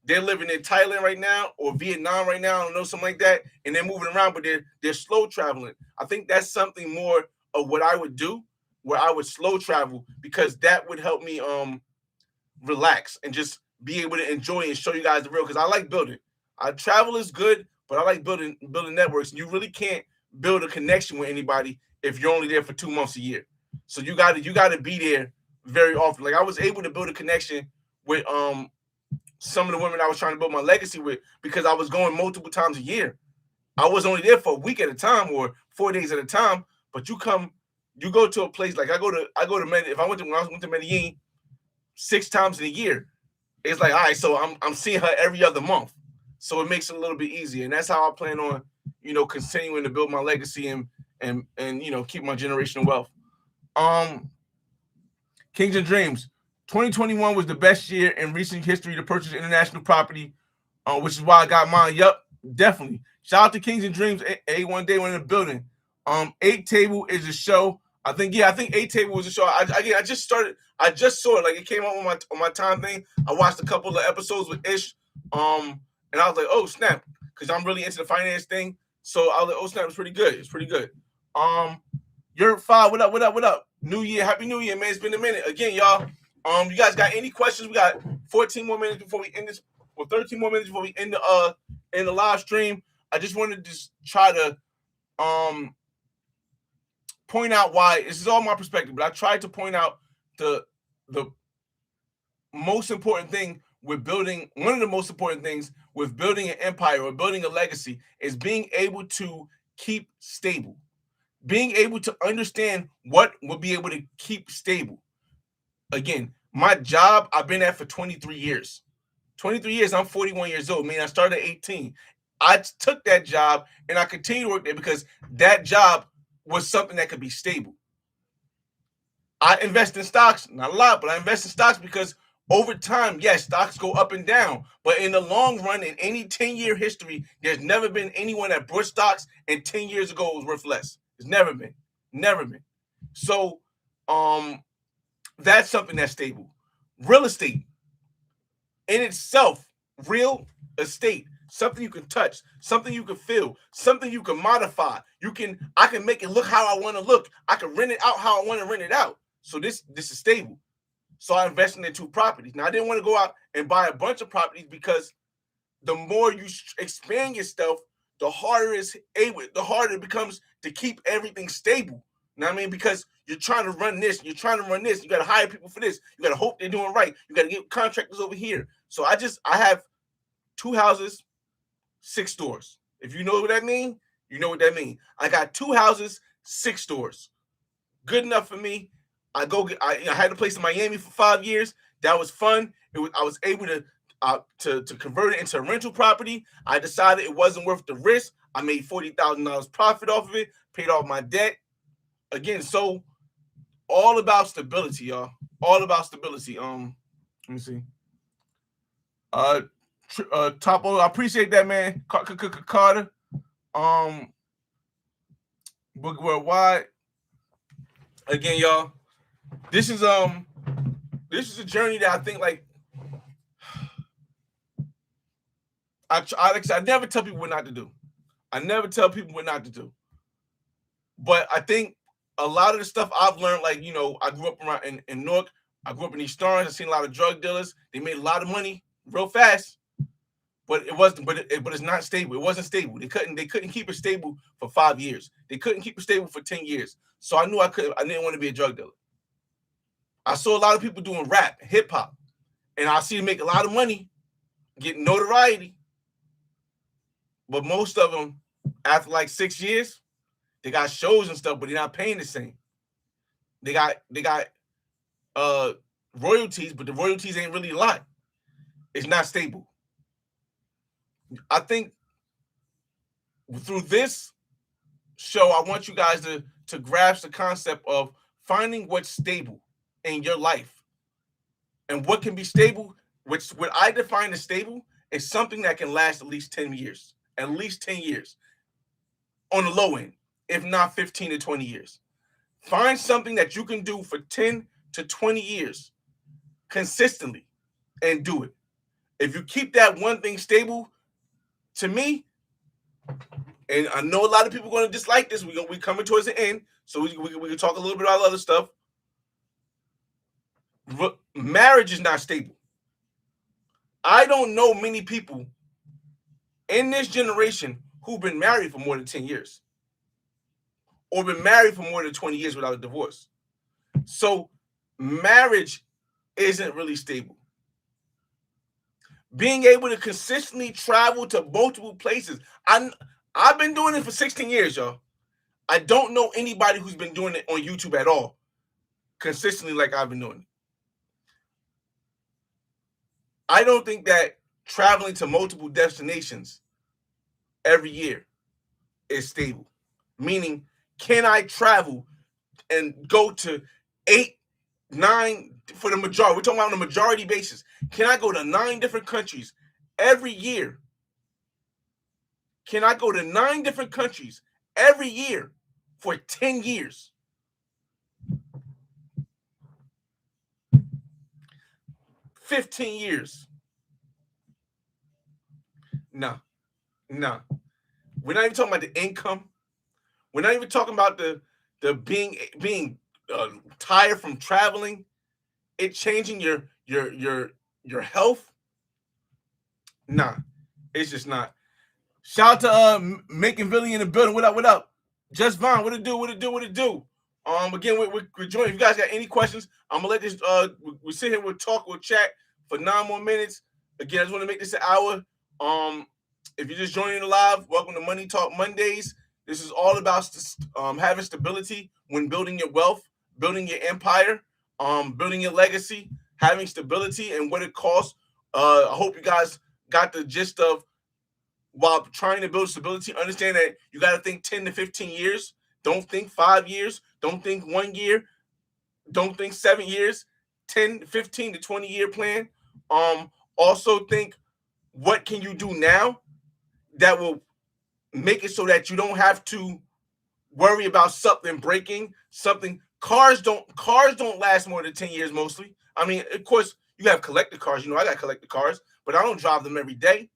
they're living in Thailand right now or Vietnam right now. I don't know, something like that, and they're moving around, but they're slow traveling. I think that's something more of what I would do, where I would slow travel, because that would help me relax and just be able to enjoy and show you guys the real. Because I like building. Travel is good, but I like building networks. And you really can't build a connection with anybody if you're only there for 2 months a year. So you got to be there very often. Like I was able to build a connection with some of the women I was trying to build my legacy with because I was going multiple times a year. I was only there for a week at a time or 4 days at a time. But you go to a place like I go to Medellin. If I went to Medellin 6 times in a year, it's like, all right, so I'm seeing her every other month. So it makes it a little bit easier. And that's how I plan on, continuing to build my legacy and keep my generational wealth. Kings and Dreams. 2021 was the best year in recent history to purchase international property, which is why I got mine. Yup, definitely. Shout out to Kings and Dreams. A1 Day when in the building. 8 Table is a show. I think 8 Table was a show. I just started. I just saw it. Like it came out on my time thing. I watched a couple of episodes with Ish. And I was like, oh snap, because I'm really into the finance thing. So I was like, oh snap, it's pretty good. It's pretty good. You're fine. What up? What up? What up? New Year, Happy New Year, man. It's been a minute. Again, y'all. You guys got any questions? We got 14 more minutes before we end this, or 13 more minutes before we end the live stream. I just wanted to just try to point out why this is all my perspective, but I tried to point out the most important thing with building, one of the most important things with building an empire or building a legacy is being able to keep stable, being able to understand what will be able to keep stable. Again, my job, I've been at for 23 years. 23 years, I'm 41 years old. I started at 18. I took that job and I continued to work there because that job was something that could be stable. I invest in stocks, not a lot, but I invest in stocks because over time, yes, stocks go up and down. But in the long run, in any 10-year history, there's never been anyone that bought stocks and 10 years ago was worth less. It's never been. Never been. So that's something that's stable. Real estate in itself, real estate, something you can touch, something you can feel, something you can modify. I can make it look how I want to look. I can rent it out how I want to rent it out. So this is stable. So I invested in 2 properties. Now I didn't want to go out and buy a bunch of properties because the more you expand yourself, the harder it becomes to keep everything stable. You know what I mean? Because you're trying to run this, you got to hire people for this, you got to hope they're doing right, you got to get contractors over here. So I have 2 houses, 6 stores. If you know what that means, you know what that means. I got 2 houses, 6 stores. Good enough for me. I had a place in Miami for 5 years. That was fun. I was able to convert it into a rental property. I decided it wasn't worth the risk. I made $40,000 profit off of it, paid off my debt. Again, so all about stability, y'all. All about stability. Let me see. Topo, I appreciate that, man. Carter. Book Worldwide. Again, y'all. This is a journey that I think like I never tell people what not to do. I never tell people what not to do. But I think a lot of the stuff I've learned, like, I grew up around in Newark. I grew up in East Orange. I've seen a lot of drug dealers. They made a lot of money real fast, but it wasn't. But it's not stable. It wasn't stable. They couldn't keep it stable for 5 years. They couldn't keep it stable for 10 years. So I knew I didn't want to be a drug dealer. I saw a lot of people doing rap, hip hop, and I see them make a lot of money, getting notoriety. But most of them, after like 6 years, they got shows and stuff, but they're not paying the same. They got royalties, but the royalties ain't really a lot. It's not stable. I think through this show, I want you guys to to grasp the concept of finding what's stable in your life. And what can be stable, which what I define as stable, is something that can last at least 10 years. At least 10 years on the low end, if not 15 to 20 years. Find something that you can do for 10 to 20 years consistently and do it. If you keep that one thing stable, to me, and I know a lot of people are going to dislike this, we're coming towards the end, so we can talk a little bit about other stuff. Marriage is not stable. I don't know many people in this generation who've been married for more than 10 years or been married for more than 20 years without a divorce. So marriage isn't really stable. Being able to consistently travel to multiple places. I've been doing it for 16 years, y'all. I don't know anybody who's been doing it on YouTube at all consistently like I've been doing it. I don't think that traveling to multiple destinations every year is stable. Meaning, can I travel and go to 8, 9 for the majority? We're talking about on a majority basis. Can I go to 9 different countries every year? Can I go to 9 different countries every year for 10 years? 15 years? No. We're not even talking about the income. We're not even talking about the being tired from traveling. It changing your health. Nah, it's just not. Shout out to Making Billy in the building. What up? What up? Just Vaughn. What it do? What it do? What it do? Again, we're joining. If you guys got any questions, I'm gonna let this. We sit here. We'll talk. We'll chat for 9 more minutes. Again, I just want to make this an hour. If you're just joining the live, welcome to Money Talk Mondays. This is all about having stability when building your wealth, building your empire, building your legacy, having stability and what it costs. I hope you guys got the gist of, while trying to build stability, understand that you got to think 10 to 15 years. Don't think 5 years. Don't think 1 year. Don't think 7 years. 10, 15 to 20 year plan. Also think, what can you do now that will make it so that you don't have to worry about something breaking, something. Cars don't last more than 10 years mostly. I mean, of course, you have collector cars. I got collector cars, but I don't drive them every day.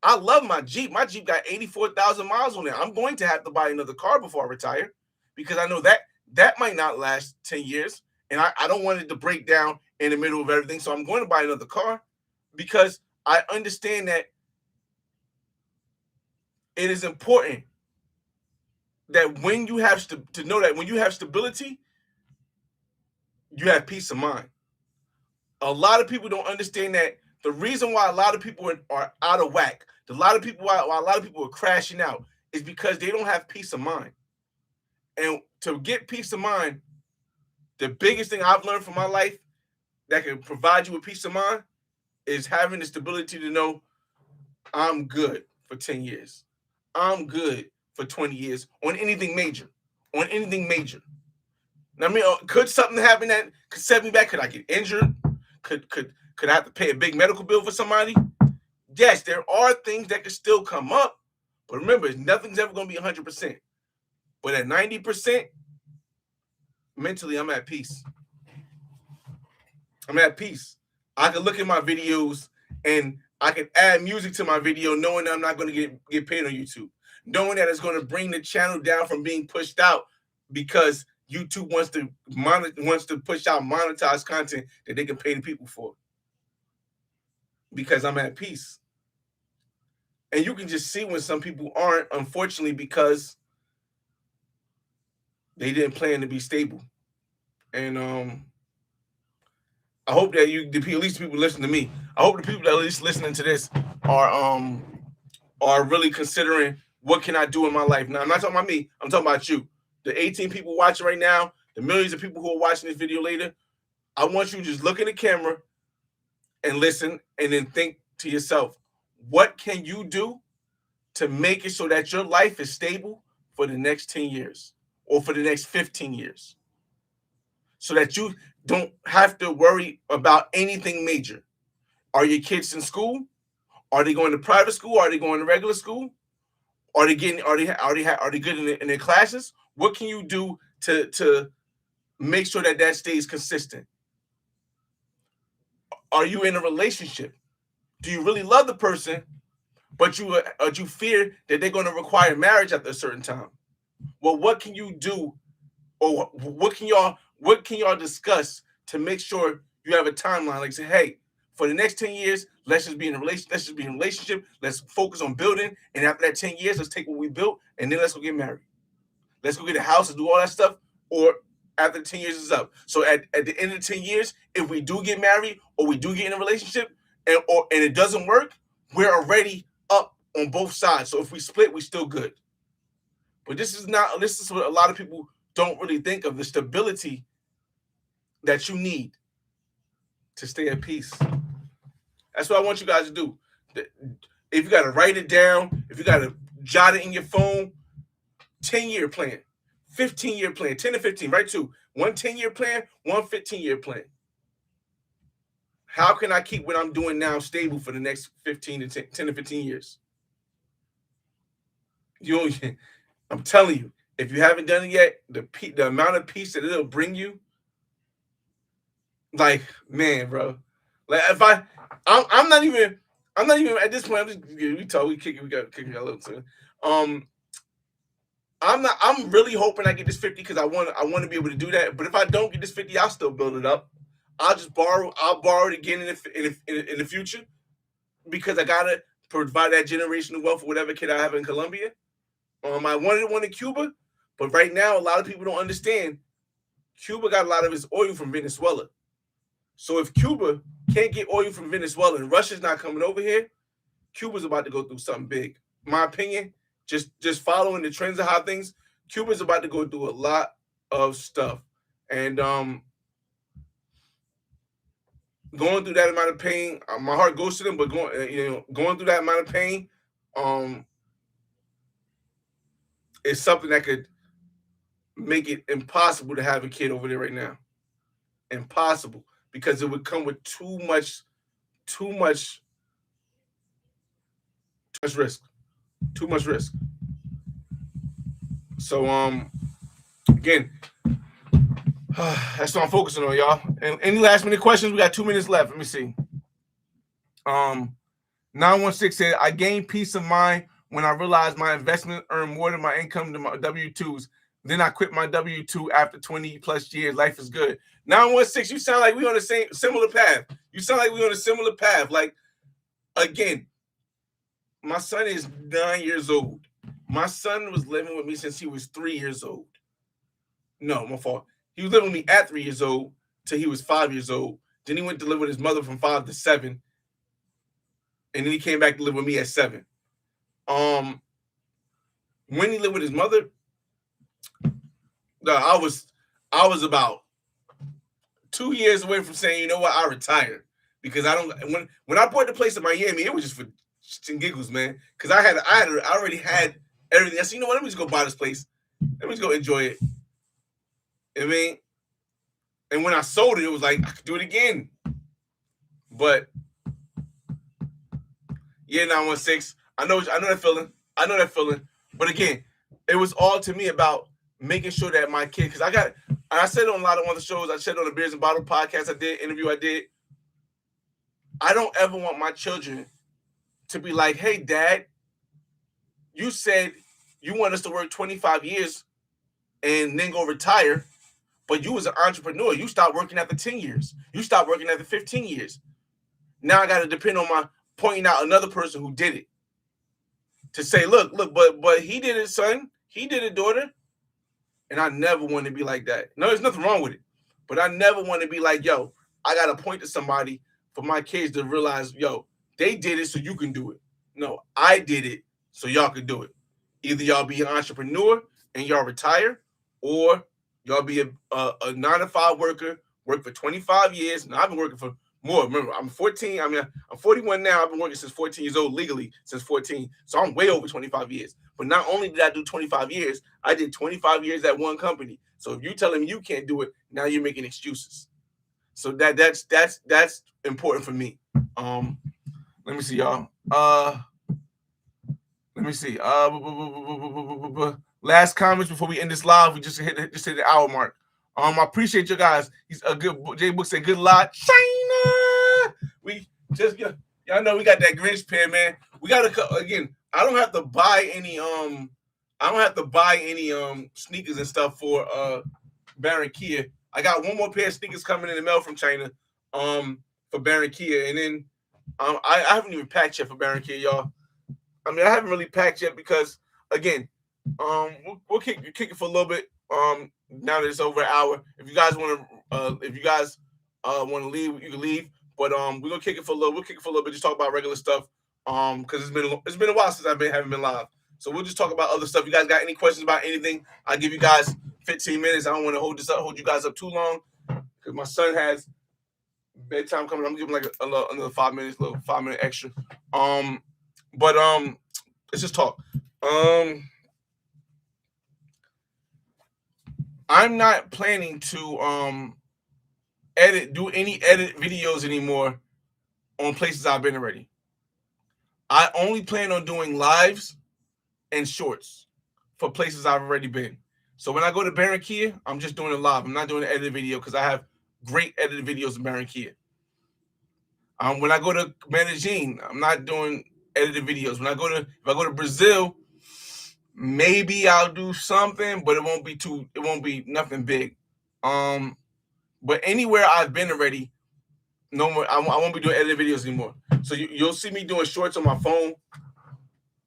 I love my Jeep. My Jeep got 84,000 miles on it. I'm going to have to buy another car before I retire because I know that might not last 10 years, and I don't want it to break down in the middle of everything, so I'm going to buy another car because I understand that it is important that when you have to know that when you have stability, you have peace of mind. A lot of people don't understand that the reason why a lot of people are out of whack, why a lot of people are crashing out, is because they don't have peace of mind. And to get peace of mind, the biggest thing I've learned from my life that can provide you with peace of mind is having the stability to know I'm good for 10 years. I'm good for 20 years on anything major. Now, I mean, could something happen that could set me back? Could I get injured? Could I have to pay a big medical bill for somebody? Yes, there are things that could still come up, but remember, nothing's ever going to be 100%. But at 90%, mentally, I'm at peace. I can look at my videos and I can add music to my video knowing that I'm not going to get paid on YouTube. Knowing that it's going to bring the channel down from being pushed out because YouTube wants to push out monetized content that they can pay the people for. Because I'm at peace. And you can just see when some people aren't, unfortunately, because they didn't plan to be stable. And I hope that at least people listen to me. I hope the people that are at least listening to this are really considering, what can I do in my life? Now, I'm not talking about me. I'm talking about you. The 18 people watching right now, the millions of people who are watching this video later, I want you to just look in the camera and listen and then think to yourself, what can you do to make it so that your life is stable for the next 10 years? or for the next 15 years, so that you don't have to worry about anything major. Are your kids in school? Are they going to private school? Are they going to regular school? Are they getting? Are they good in their classes? What can you do to make sure that stays consistent? Are you in a relationship? Do you really love the person, but you fear that they're going to require marriage at a certain time? Well, what can you do, or what can y'all discuss to make sure you have a timeline? Like say, hey, for the next 10 years, let's just be in a relationship. Let's focus on building, and after that 10 years, let's take what we built, and then let's go get married. Let's go get a house and do all that stuff. Or after 10 years is up. So at the end of the 10 years, if we do get married or we do get in a relationship and it doesn't work, we're already up on both sides. So if we split, we still good. But this is what a lot of people don't really think of, the stability that you need to stay at peace. That's what I want you guys to do. If you got to write it down, if you got to jot it in your phone, 10-year plan, 15-year plan, 10 to 15, right? Two. One 10-year plan, one 15-year plan. How can I keep what I'm doing now stable for the next 10 to 15 years? I'm telling you, if you haven't done it yet, the amount of peace that it'll bring you, like, man, bro. Like if I'm not even at this point. We kick it a little too. I'm really hoping I get this 50 because I want to be able to do that. But if I don't get this 50, I'll still build it up. I'll borrow it again in the future, because I gotta provide that generational wealth for whatever kid I have in Colombia. I wanted one in Cuba, but right now a lot of people don't understand. Cuba got a lot of its oil from Venezuela. So if Cuba can't get oil from Venezuela and Russia's not coming over here, Cuba's about to go through something big. In my opinion, just following the trends of how things, Cuba's about to go through a lot of stuff. And going through that amount of pain, my heart goes to them, but going through that amount of pain is something that could make it impossible to have a kid over there right now. Impossible, because it would come with too much risk. Too much risk. So again, that's what I'm focusing on, y'all. And any last minute questions? We got 2 minutes left. Let me see. 916 said, I gained peace of mind when I realized my investment earned more than my income to my W-2s. Then I quit my W-2 after 20 plus years. Life is good. 916, you sound like we on the similar path. You sound like we on a similar path. Like, again, my son is 9 years old. My son was living with me since he was 3 years old. No, my fault. He was living with me at 3 years old till he was 5 years old. Then he went to live with his mother from 5 to 7. And then he came back to live with me at 7. When he lived with his mother, I was about 2 years away from saying, you know what, I retired. Because I don't, when I bought the place in Miami, it was just for shits and giggles, man. Because I already had everything. I said, you know what, let me just go buy this place. Let me just go enjoy it. I mean, and when I sold it, it was like I could do it again. But yeah, 916. I know that feeling. But again, it was all to me about making sure that my kid, because I said on a lot of other shows, I said on the Beers and Bottle podcast interview I did, I don't ever want my children to be like, hey, Dad, you said you want us to work 25 years and then go retire, but you was an entrepreneur. You stopped working after 10 years. You stopped working after 15 years. Now I got to depend on my pointing out another person who did it to say, look, but he did it, son. He did it, daughter. And I never want to be like that. No, there's nothing wrong with it. But I never want to be like, yo, I got to point to somebody for my kids to realize, yo, they did it so you can do it. No, I did it so y'all can do it. Either y'all be an entrepreneur and y'all retire, or y'all be a 9-to-5 worker, work for 25 years. Now, I've been working for More. Remember, I'm 14. I mean, I'm 41 now. I've been working since 14 years old, legally since 14. So I'm way over 25 years. But not only did I do 25 years, I did 25 years at one company. So if you tell me you can't do it, now you're making excuses. So that's important for me. Let me see, y'all. Let me see. Last comments before we end this live. We just hit the hour mark. I appreciate you guys. He's a good. Jay Book said good luck, China. We just y'all know we got that Grinch pair, man. We gotta again. I don't have to buy any sneakers and stuff for Barranquilla. I got one more pair of sneakers coming in the mail from China for Barranquilla, and then I haven't even packed yet for Barranquilla, y'all. I mean, I haven't really packed yet because again, we'll kick it for a little bit. Now that it's over an hour, if you guys want to leave, you can leave. But we're gonna kick it for a little. We'll kick it for a little bit. Just talk about regular stuff. Because it's been a while since haven't been live. So we'll just talk about other stuff. You guys got any questions about anything? I'll give you guys 15 minutes. I don't want to hold you guys up too long because my son has bedtime coming. I'm gonna give him like another 5 minutes, little 5 minute extra. But let's just talk. I'm not planning to do any edit videos anymore on places I've been already. I only plan on doing lives and shorts for places I've already been. So when I go to Barranquilla, I'm just doing a live. I'm not doing an edited video because I have great edited videos in Barranquilla. When I go to Medellin, I'm not doing edited videos. If I go to Brazil, maybe I'll do something, but it won't be nothing big. But anywhere I've been already, no more. I won't be doing edited videos anymore. So you'll see me doing shorts on my phone.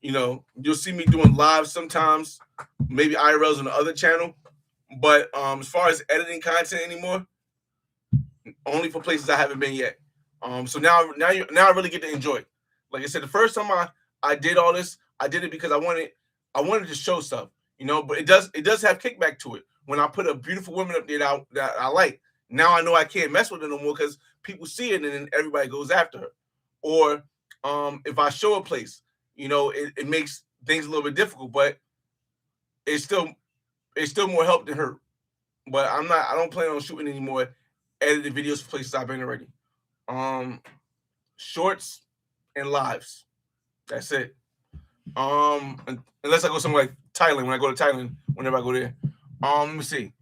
You know, you'll see me doing live sometimes, maybe IRLs on the other channel. But as far as editing content anymore, only for places I haven't been yet. So now I really get to enjoy it. Like I said, the first time I did all this, I did it because I wanted to show stuff, you know. But it does have kickback to it. When I put a beautiful woman up there that I like, now I know I can't mess with her no more because people see it and then everybody goes after her. Or if I show a place, you know, it makes things a little bit difficult, but it's still more help than hurt. But I don't plan on shooting any more edited videos for places I've been already. Shorts and lives. That's it. Unless I go somewhere like Thailand. When I go to Thailand, whenever I go there. Let me see.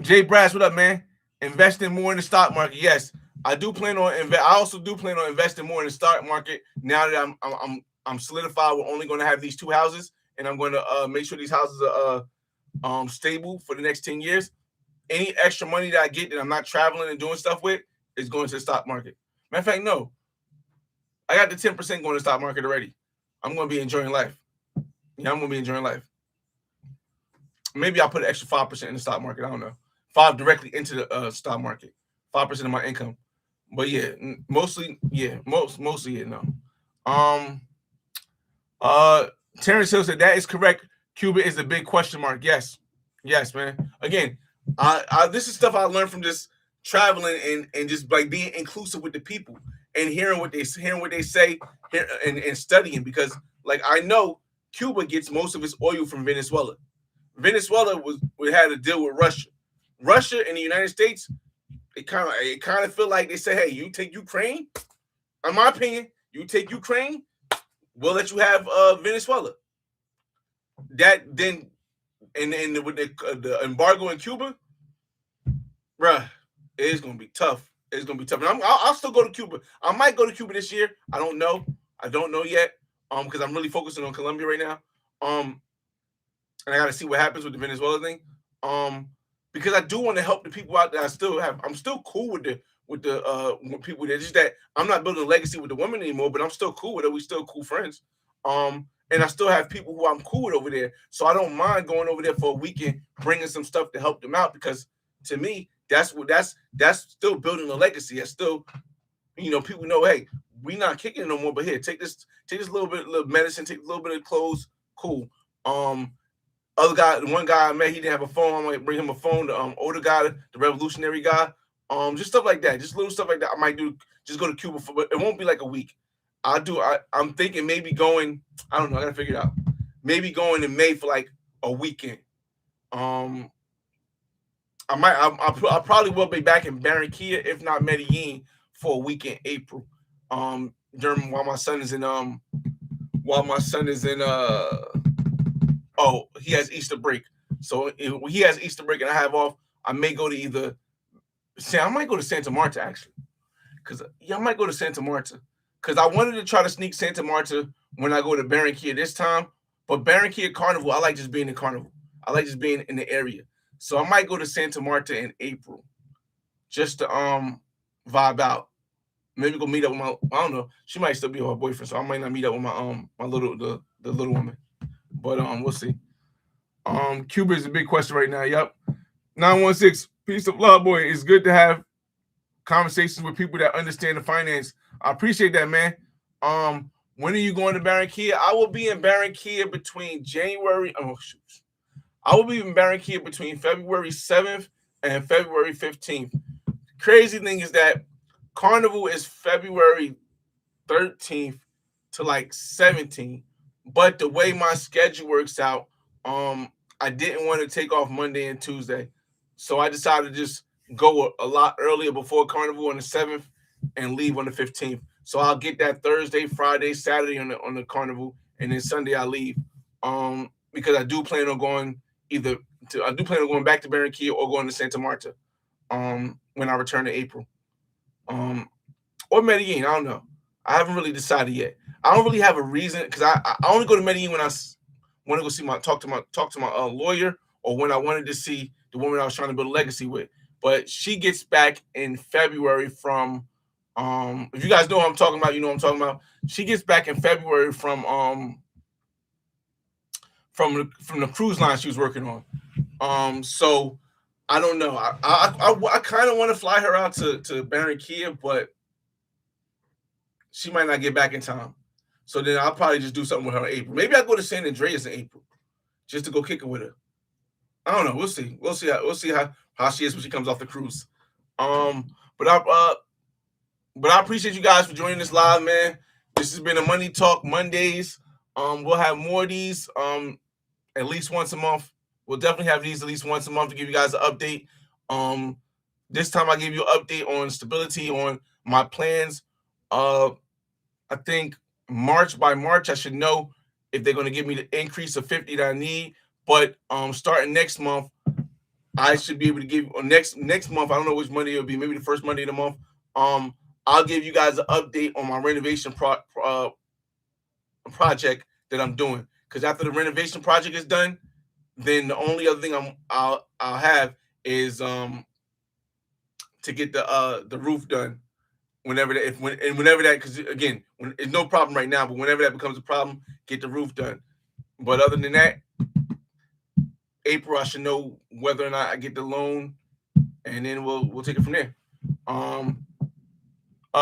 Jay Brass, what up, man? Investing more in the stock market. Yes, I do plan on invest. I also do plan on investing more in the stock market now that I'm solidified. We're only going to have these 2 houses, and I'm going to make sure these houses are stable for the next 10 years. Any extra money that I get that I'm not traveling and doing stuff with is going to the stock market. Matter of fact, no. I got the 10% going to the stock market already. I'm going to be enjoying life. Yeah, I'm going to be enjoying life. Maybe I'll put an extra 5% in the stock market. I don't know. 5 directly into the stock market. 5% of my income. But yeah, mostly yeah, no. Terrence Hill said that is correct. Cuba is a big question mark. Yes, man. Again, this is stuff I learned from just traveling and just like being inclusive with the people and hearing what they say and studying, because like I know Cuba gets most of its oil from Venezuela. Venezuela had to deal with Russia. Russia and the United States, it kind of feel like they say, hey, you take Ukraine. In my opinion, you take Ukraine, we'll let you have Venezuela. That then, and with the embargo in Cuba, bruh, it's gonna be tough. It's gonna be tough. And I'll still go to Cuba. I might go to Cuba this year. I don't know. I don't know yet. Because I'm really focusing on Colombia right now. And I gotta see what happens with the Venezuela thing. Because I do want to help the people out that I'm still cool with the people there. Just that I'm not building a legacy with the women anymore, but I'm still cool with it. We still cool friends. And I still have people who I'm cool with over there. So I don't mind going over there for a weekend, bringing some stuff to help them out, because to me, that's still building a legacy. That's still, you know, people know, hey, we not kicking it no more, but here, take this little medicine, take a little bit of clothes, cool. One guy I met, he didn't have a phone. I'm gonna bring him a phone. The older guy, the revolutionary guy, Just stuff like that, just little stuff like that. I might do just go to Cuba for, but it won't be like a week. I'm thinking maybe going. I don't know. I gotta figure it out. Maybe going in May for like a weekend. Um, I probably will be back in Barranquilla, if not Medellin, for a week in April. During while my son is in he has Easter break. So if he has Easter break and I have off, I may go to I might go to Santa Marta actually, I might go to Santa Marta because I wanted to try to sneak Santa Marta when I go to Barranquilla this time. But Barranquilla Carnival, I like just being in Carnival. I like just being in the area. So I might go to Santa Marta in April just to vibe out. Maybe go meet up with my, I don't know. She might still be with her boyfriend, so I might not meet up with my the little woman. But we'll see. Cuba is a big question right now. Yep. 916, peace of love, boy. It's good to have conversations with people that understand the finance. I appreciate that, man. When are you going to Barranquilla? I will be in Barranquilla between January. Oh shoot. I will be in Barranquilla between February 7th and February 15th. Crazy thing is that Carnival is February 13th to like 17th. But the way my schedule works out, I didn't want to take off Monday and Tuesday. So I decided to just go a lot earlier before Carnival on the 7th and leave on the 15th. So I'll get that Thursday, Friday, Saturday on the Carnival, and then Sunday I leave. Because I do plan on going back to Barranquilla or going to Santa Marta. When I return to April. Or Medellin, I don't know. I haven't really decided yet. I don't really have a reason because I only go to Medellin when I want to go see talk to my lawyer, or when I wanted to see the woman I was trying to build a legacy with. But she gets back in February from if you guys know what I'm talking about, you know what I'm talking about. She gets back in February from the cruise line she was working on. So I don't know. I kind of want to fly her out to Barranquilla, but she might not get back in time. So then I'll probably just do something with her in April. Maybe I'll go to San Andreas in April just to go kick it with her. I don't know. We'll see. We'll see how she is when she comes off the cruise. But I appreciate you guys for joining this live, man. This has been a Money Talk Mondays. We'll have more of these at least once a month. We'll definitely have these at least once a month to give you guys an update. This time I gave you an update on stability, on my plans. I think March by March I should know if they're going to give me the increase of 50 that I need. But starting next month, I should be able to give next month. I don't know which Monday it'll be. Maybe the first Monday of the month. I'll give you guys an update on my renovation project that I'm doing. Because after the renovation project is done, then the only other thing I'll have is to get the roof done. Whenever that, because again, it's no problem right now, but whenever that becomes a problem, get the roof done. But other than that, April I should know whether or not I get the loan, and then we'll take it from there.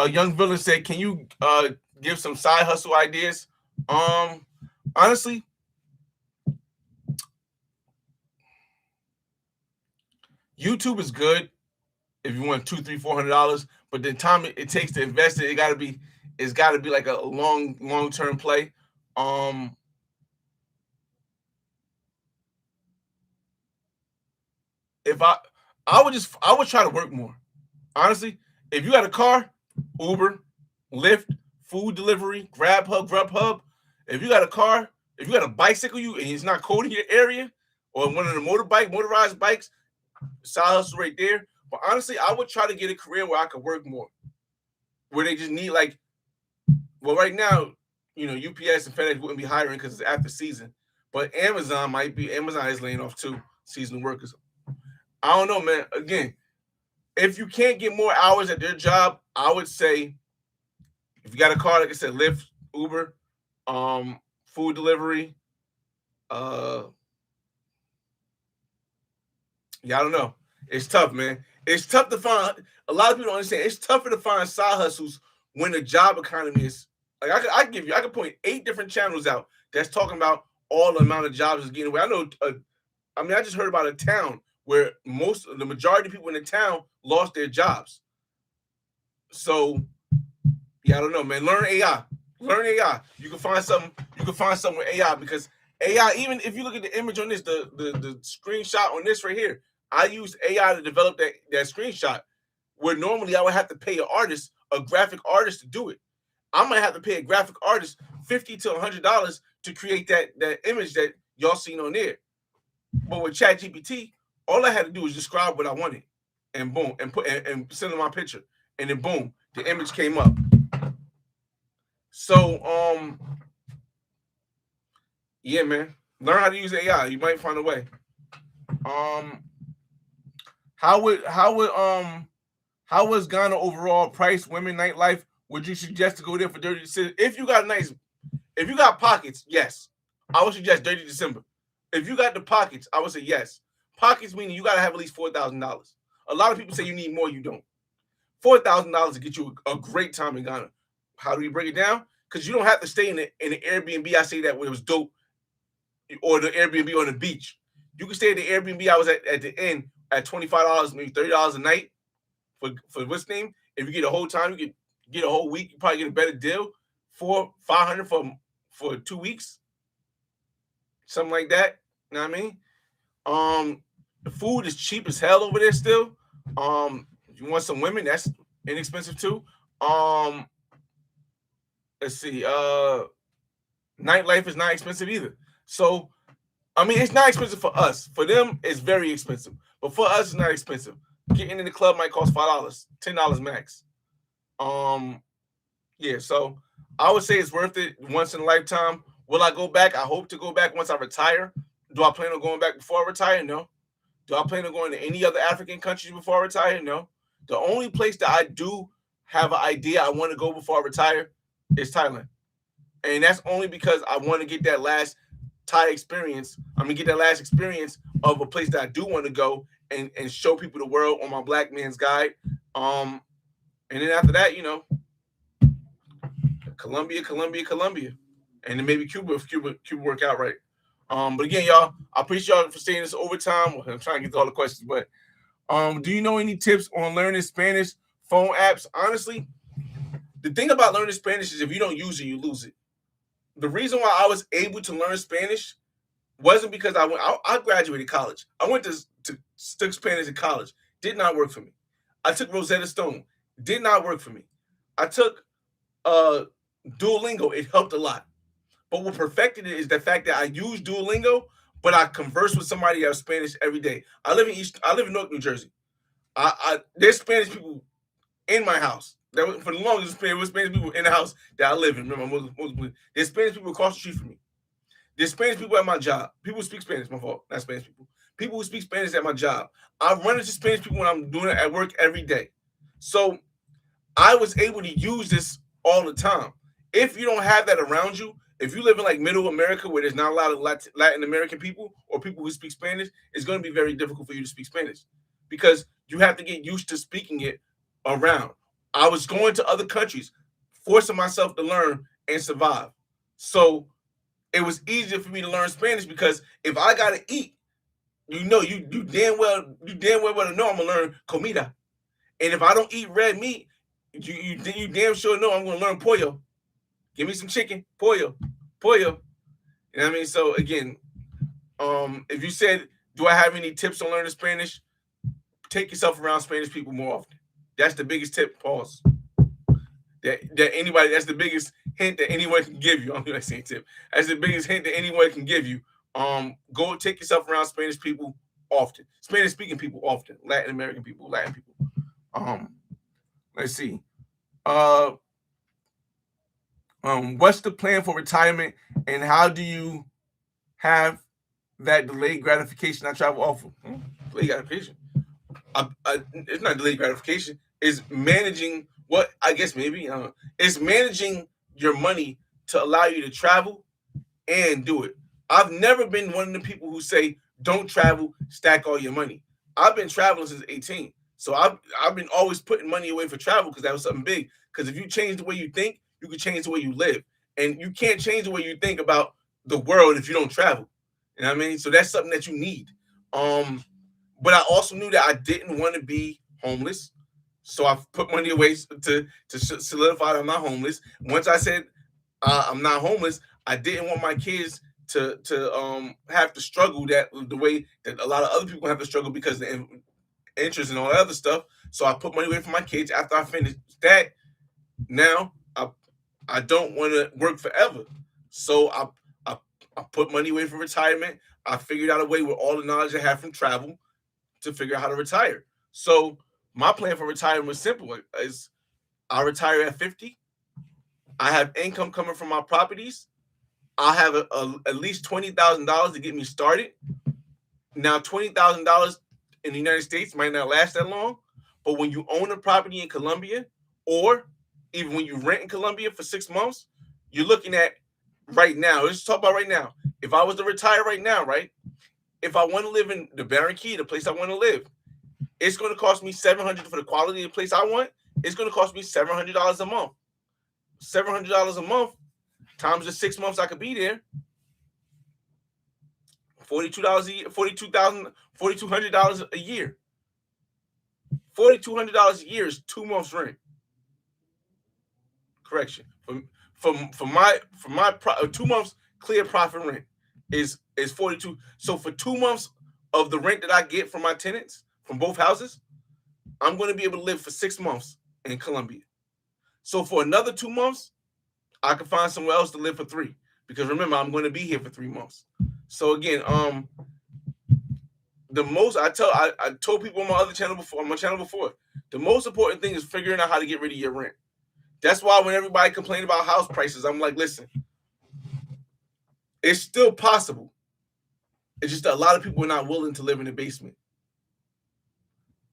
Young Villain said, "Can you give some side hustle ideas?" Honestly, YouTube is good if you want $200, $300, $400, but the time it takes to invest it, it's got to be like a long term play. If I would try to work more. Honestly, if you got a car, Uber, Lyft, food delivery, Grubhub. If you got a car, if you got a bicycle, and it's not cold in your area, or one of the motorized bikes, side hustle right there. But honestly, I would try to get a career where I could work more, where they just need right now, UPS and FedEx wouldn't be hiring because it's after season, but Amazon is laying off too, seasonal workers. I don't know, man. Again, if you can't get more hours at their job, I would say if you got a car, like I said, Lyft, Uber, food delivery, yeah, I don't know. It's tough, man. It's tough to find. A lot of people don't understand. It's tougher to find side hustles when the job economy is like I could point 8 different channels out that's talking about all the amount of jobs is getting away. I know. I just heard about a town where the majority of people in the town lost their jobs. So yeah, I don't know, man. Learn AI. Learn AI. You can find something. You can find something with AI because AI. Even if you look at the image on this, the screenshot on this right here, I used AI to develop that screenshot. Where normally I would have to pay an artist, a graphic artist, to do it. I might have to pay a graphic artist $50 to $100 to create that image that y'all seen on there. But with ChatGPT, all I had to do was describe what I wanted, and boom, and put and send them my picture, and then boom, the image came up. So yeah, man, learn how to use AI. You might find a way. How was Ghana overall price, women, nightlife? Would you suggest to go there for Dirty December? If you got pockets, yes, I would suggest Dirty December. If you got the pockets, I would say yes. Pockets meaning you got to have at least $4,000. A lot of people say you need more, you don't. $4,000 to get you a great time in Ghana. How do we break it down? Because you don't have to stay in the Airbnb. I say that when it was dope, or the Airbnb on the beach. You can stay at the Airbnb I was at the end at $25, maybe $30 a night for what's name. If you get a whole time, you can get a whole week. You probably get a better deal. $500 for 2 weeks, something like that. You know what I mean? The food is cheap as hell over there still. If you want some women, that's inexpensive too. Let's see. Nightlife is not expensive either. So, I mean, it's not expensive for us. For them, it's very expensive. But for us, it's not expensive. Getting in the club might cost $5, $10 max. Yeah. So I would say it's worth it once in a lifetime. Will I go back? I hope to go back once I retire. Do I plan on going back before I retire? No. Do I plan on going to any other African countries before I retire? No. The only place that I do have an idea I want to go before I retire is Thailand. And that's only because I want to get that last Thai experience. I'm gonna get that last experience of a place that I do want to go and show people the world on my Black Man's Guide. And then after that, Colombia, and then maybe Cuba if Cuba work out right. But again, y'all, I appreciate y'all for staying this overtime. I'm trying to get to all the questions, but do you know any tips on learning Spanish phone apps? Honestly, the thing about learning Spanish is if you don't use it, you lose it. The reason why I was able to learn Spanish wasn't because I graduated college. I went to study Spanish in college. Did not work for me. I took Rosetta Stone. Did not work for me. I took Duolingo. It helped a lot. But what perfected it is the fact that I use Duolingo, but I converse with somebody that has Spanish every day. I live in Newark, New Jersey. There's Spanish people in my house. That for the longest, there was Spanish people in the house that I live in. Remember, there's Spanish people across the street from me. There's Spanish people at my job. People who speak Spanish, my fault, not Spanish people. People who speak Spanish at my job. I run into Spanish people when I'm doing it at work every day. So I was able to use this all the time. If you don't have that around you, if you live in like middle America where there's not a lot of Latin American people or people who speak Spanish, it's going to be very difficult for you to speak Spanish because you have to get used to speaking it around. I was going to other countries, forcing myself to learn and survive. So it was easier for me to learn Spanish because if I gotta eat, you damn well better know I'm gonna learn comida. And if I don't eat red meat, you damn sure know I'm gonna learn pollo. Give me some chicken, pollo. You know what I mean? So again, if you said, do I have any tips on learning Spanish? Take yourself around Spanish people more often. That's the biggest tip. Pause. That's the biggest hint that anyone can give you. I'm not saying tip. That's the biggest hint that anyone can give you. Go take yourself around Spanish people often. Spanish speaking people often. Latin American people, Latin people. Let's see. What's the plan for retirement and how do you have that delayed gratification I travel often? Delayed gratification. It's not delayed gratification. It's managing what I guess maybe it's managing your money to allow you to travel and do it. I've never been one of the people who say don't travel, stack all your money. I've been traveling since 18, so I've been always putting money away for travel because that was something big. Because if you change the way you think, you can change the way you live, and you can't change the way you think about the world if you don't travel. You know what I mean? So that's something that you need. But I also knew that I didn't want to be homeless. So I put money away to solidify that I'm not homeless. Once I said I'm not homeless, I didn't want my kids to have to struggle that the way that a lot of other people have to struggle because of the interest and all that other stuff. So I put money away for my kids. After I finished that, now I don't want to work forever. So I put money away for retirement. I figured out a way with all the knowledge I have from travel to figure out how to retire. So my plan for retirement was simple: is I retire at 50. I have income coming from my properties. I have at least $20,000 to get me started. Now, $20,000 in the United States might not last that long, but when you own a property in Colombia, or even when you rent in Colombia for 6 months, you're looking at right now. Let's talk about right now. If I was to retire right now, right? If I want to live in the Barranquilla, the place I want to live, it's going to cost me $700 for the quality of the place I want. It's going to cost me $700 a month. $700 a month times the 6 months I could be there. $42 a year, $4,200 a year. $4,200 a year is 2 months rent. Correction. For my 2 months clear profit rent is 42. So for 2 months of the rent that I get from my tenants from both houses, I'm going to be able to live for 6 months in Colombia. So for another 2 months, I can find somewhere else to live for 3. Because remember, I'm going to be here for 3 months. So again, the most I told people on my other channel before, the most important thing is figuring out how to get rid of your rent. That's why when everybody complains about house prices, I'm like, listen, it's still possible. It's just that a lot of people are not willing to live in the basement.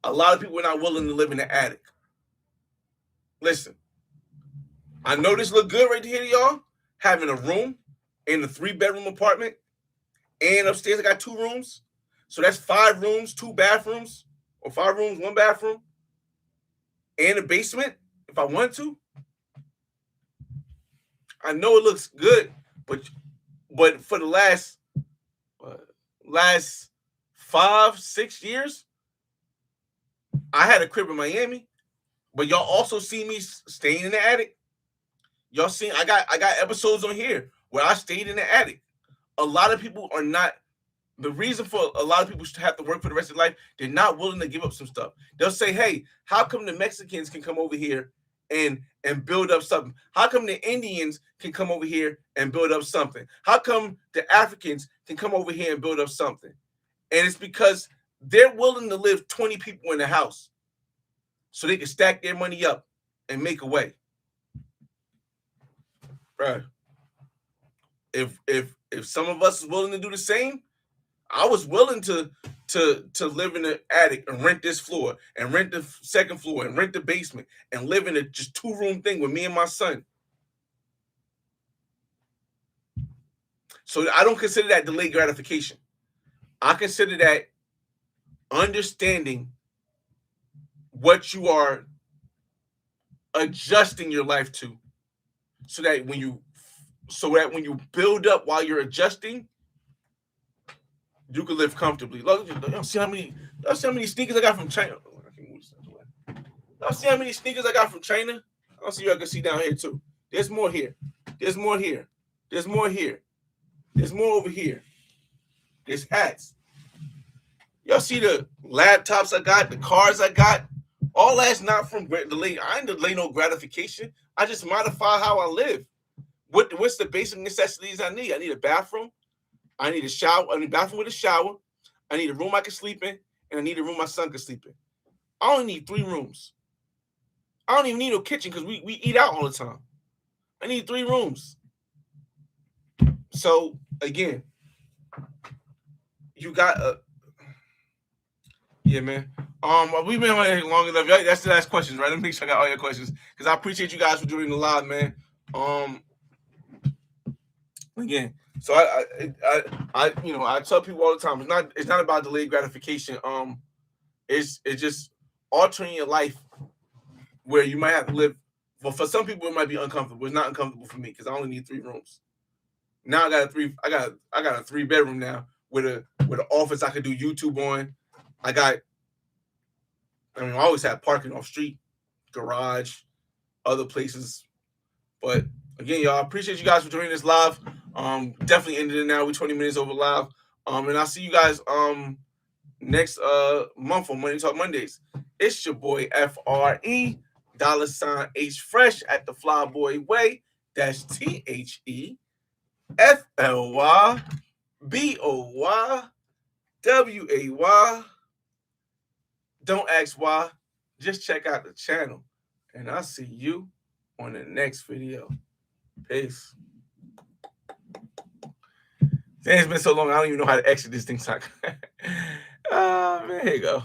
A lot of people are not willing to live in the attic. Listen, I know this look good right here, y'all. Having a room in a 3-bedroom apartment, and upstairs I got 2 rooms. So that's 5 rooms, 2 bathrooms, or 5 rooms, 1 bathroom, and a basement if I want to. I know it looks good, but for the last 5-6 years, I had a crib in Miami, but y'all also see me staying in the attic. Y'all seen I got episodes on here where I stayed in the attic. A lot of people are not. The reason for a lot of people to have to work for the rest of their life, they're not willing to give up some stuff. They'll say, hey, how come the Mexicans can come over here and build up something? How come the Indians can come over here and build up something? How come the Africans can come over here and build up something? And it's because they're willing to live 20 people in the house so they can stack their money up and make a way. Right. If some of us is willing to do the same, I was willing to live in the attic and rent this floor and rent the second floor and rent the basement and live in a just 2-room thing with me and my son. So I don't consider that delayed gratification. I consider that understanding what you are adjusting your life to, so that when you build up while you're adjusting, you can live comfortably. Look, y'all see how many sneakers I got from China? Y'all see how many sneakers I got from China? I'll see you. I can see down here too. There's more here. There's more here. There's more here. There's more over here. There's hats. Y'all see the laptops I got, the cars I got. All that's not from delay. I ain't delay no gratification. I just modify how I live. What's the basic necessities I need? I need a bathroom. I need a shower. I need a bathroom with a shower. I need a room I can sleep in, and I need a room my son can sleep in. I only need 3 rooms. I don't even need no kitchen because we eat out all the time. I need 3 rooms. So again, you got yeah, man. We've been on here long enough. That's the last questions, right? Let me make sure I got all your questions because I appreciate you guys for doing the live, man. Again, so I tell people all the time, it's not about delayed gratification. It's just altering your life where you might have to live. Well, for some people it might be uncomfortable. It's not uncomfortable for me because I only need 3 rooms. Now I got a 3-bedroom now with an office I could do YouTube on. I always have parking off street, garage, other places. But again, y'all, appreciate you guys for joining this live. Definitely ended it now. We're 20 minutes over live. And I'll see you guys next month on Money Talk Mondays. It's your boy FRE $H Fresh at the Flyboy Way. That's THEFLYBOYWAY. Don't ask why. Just check out the channel. And I'll see you on the next video. Peace. It's been so long, I don't even know how to exit this thing. Oh, man, here you go.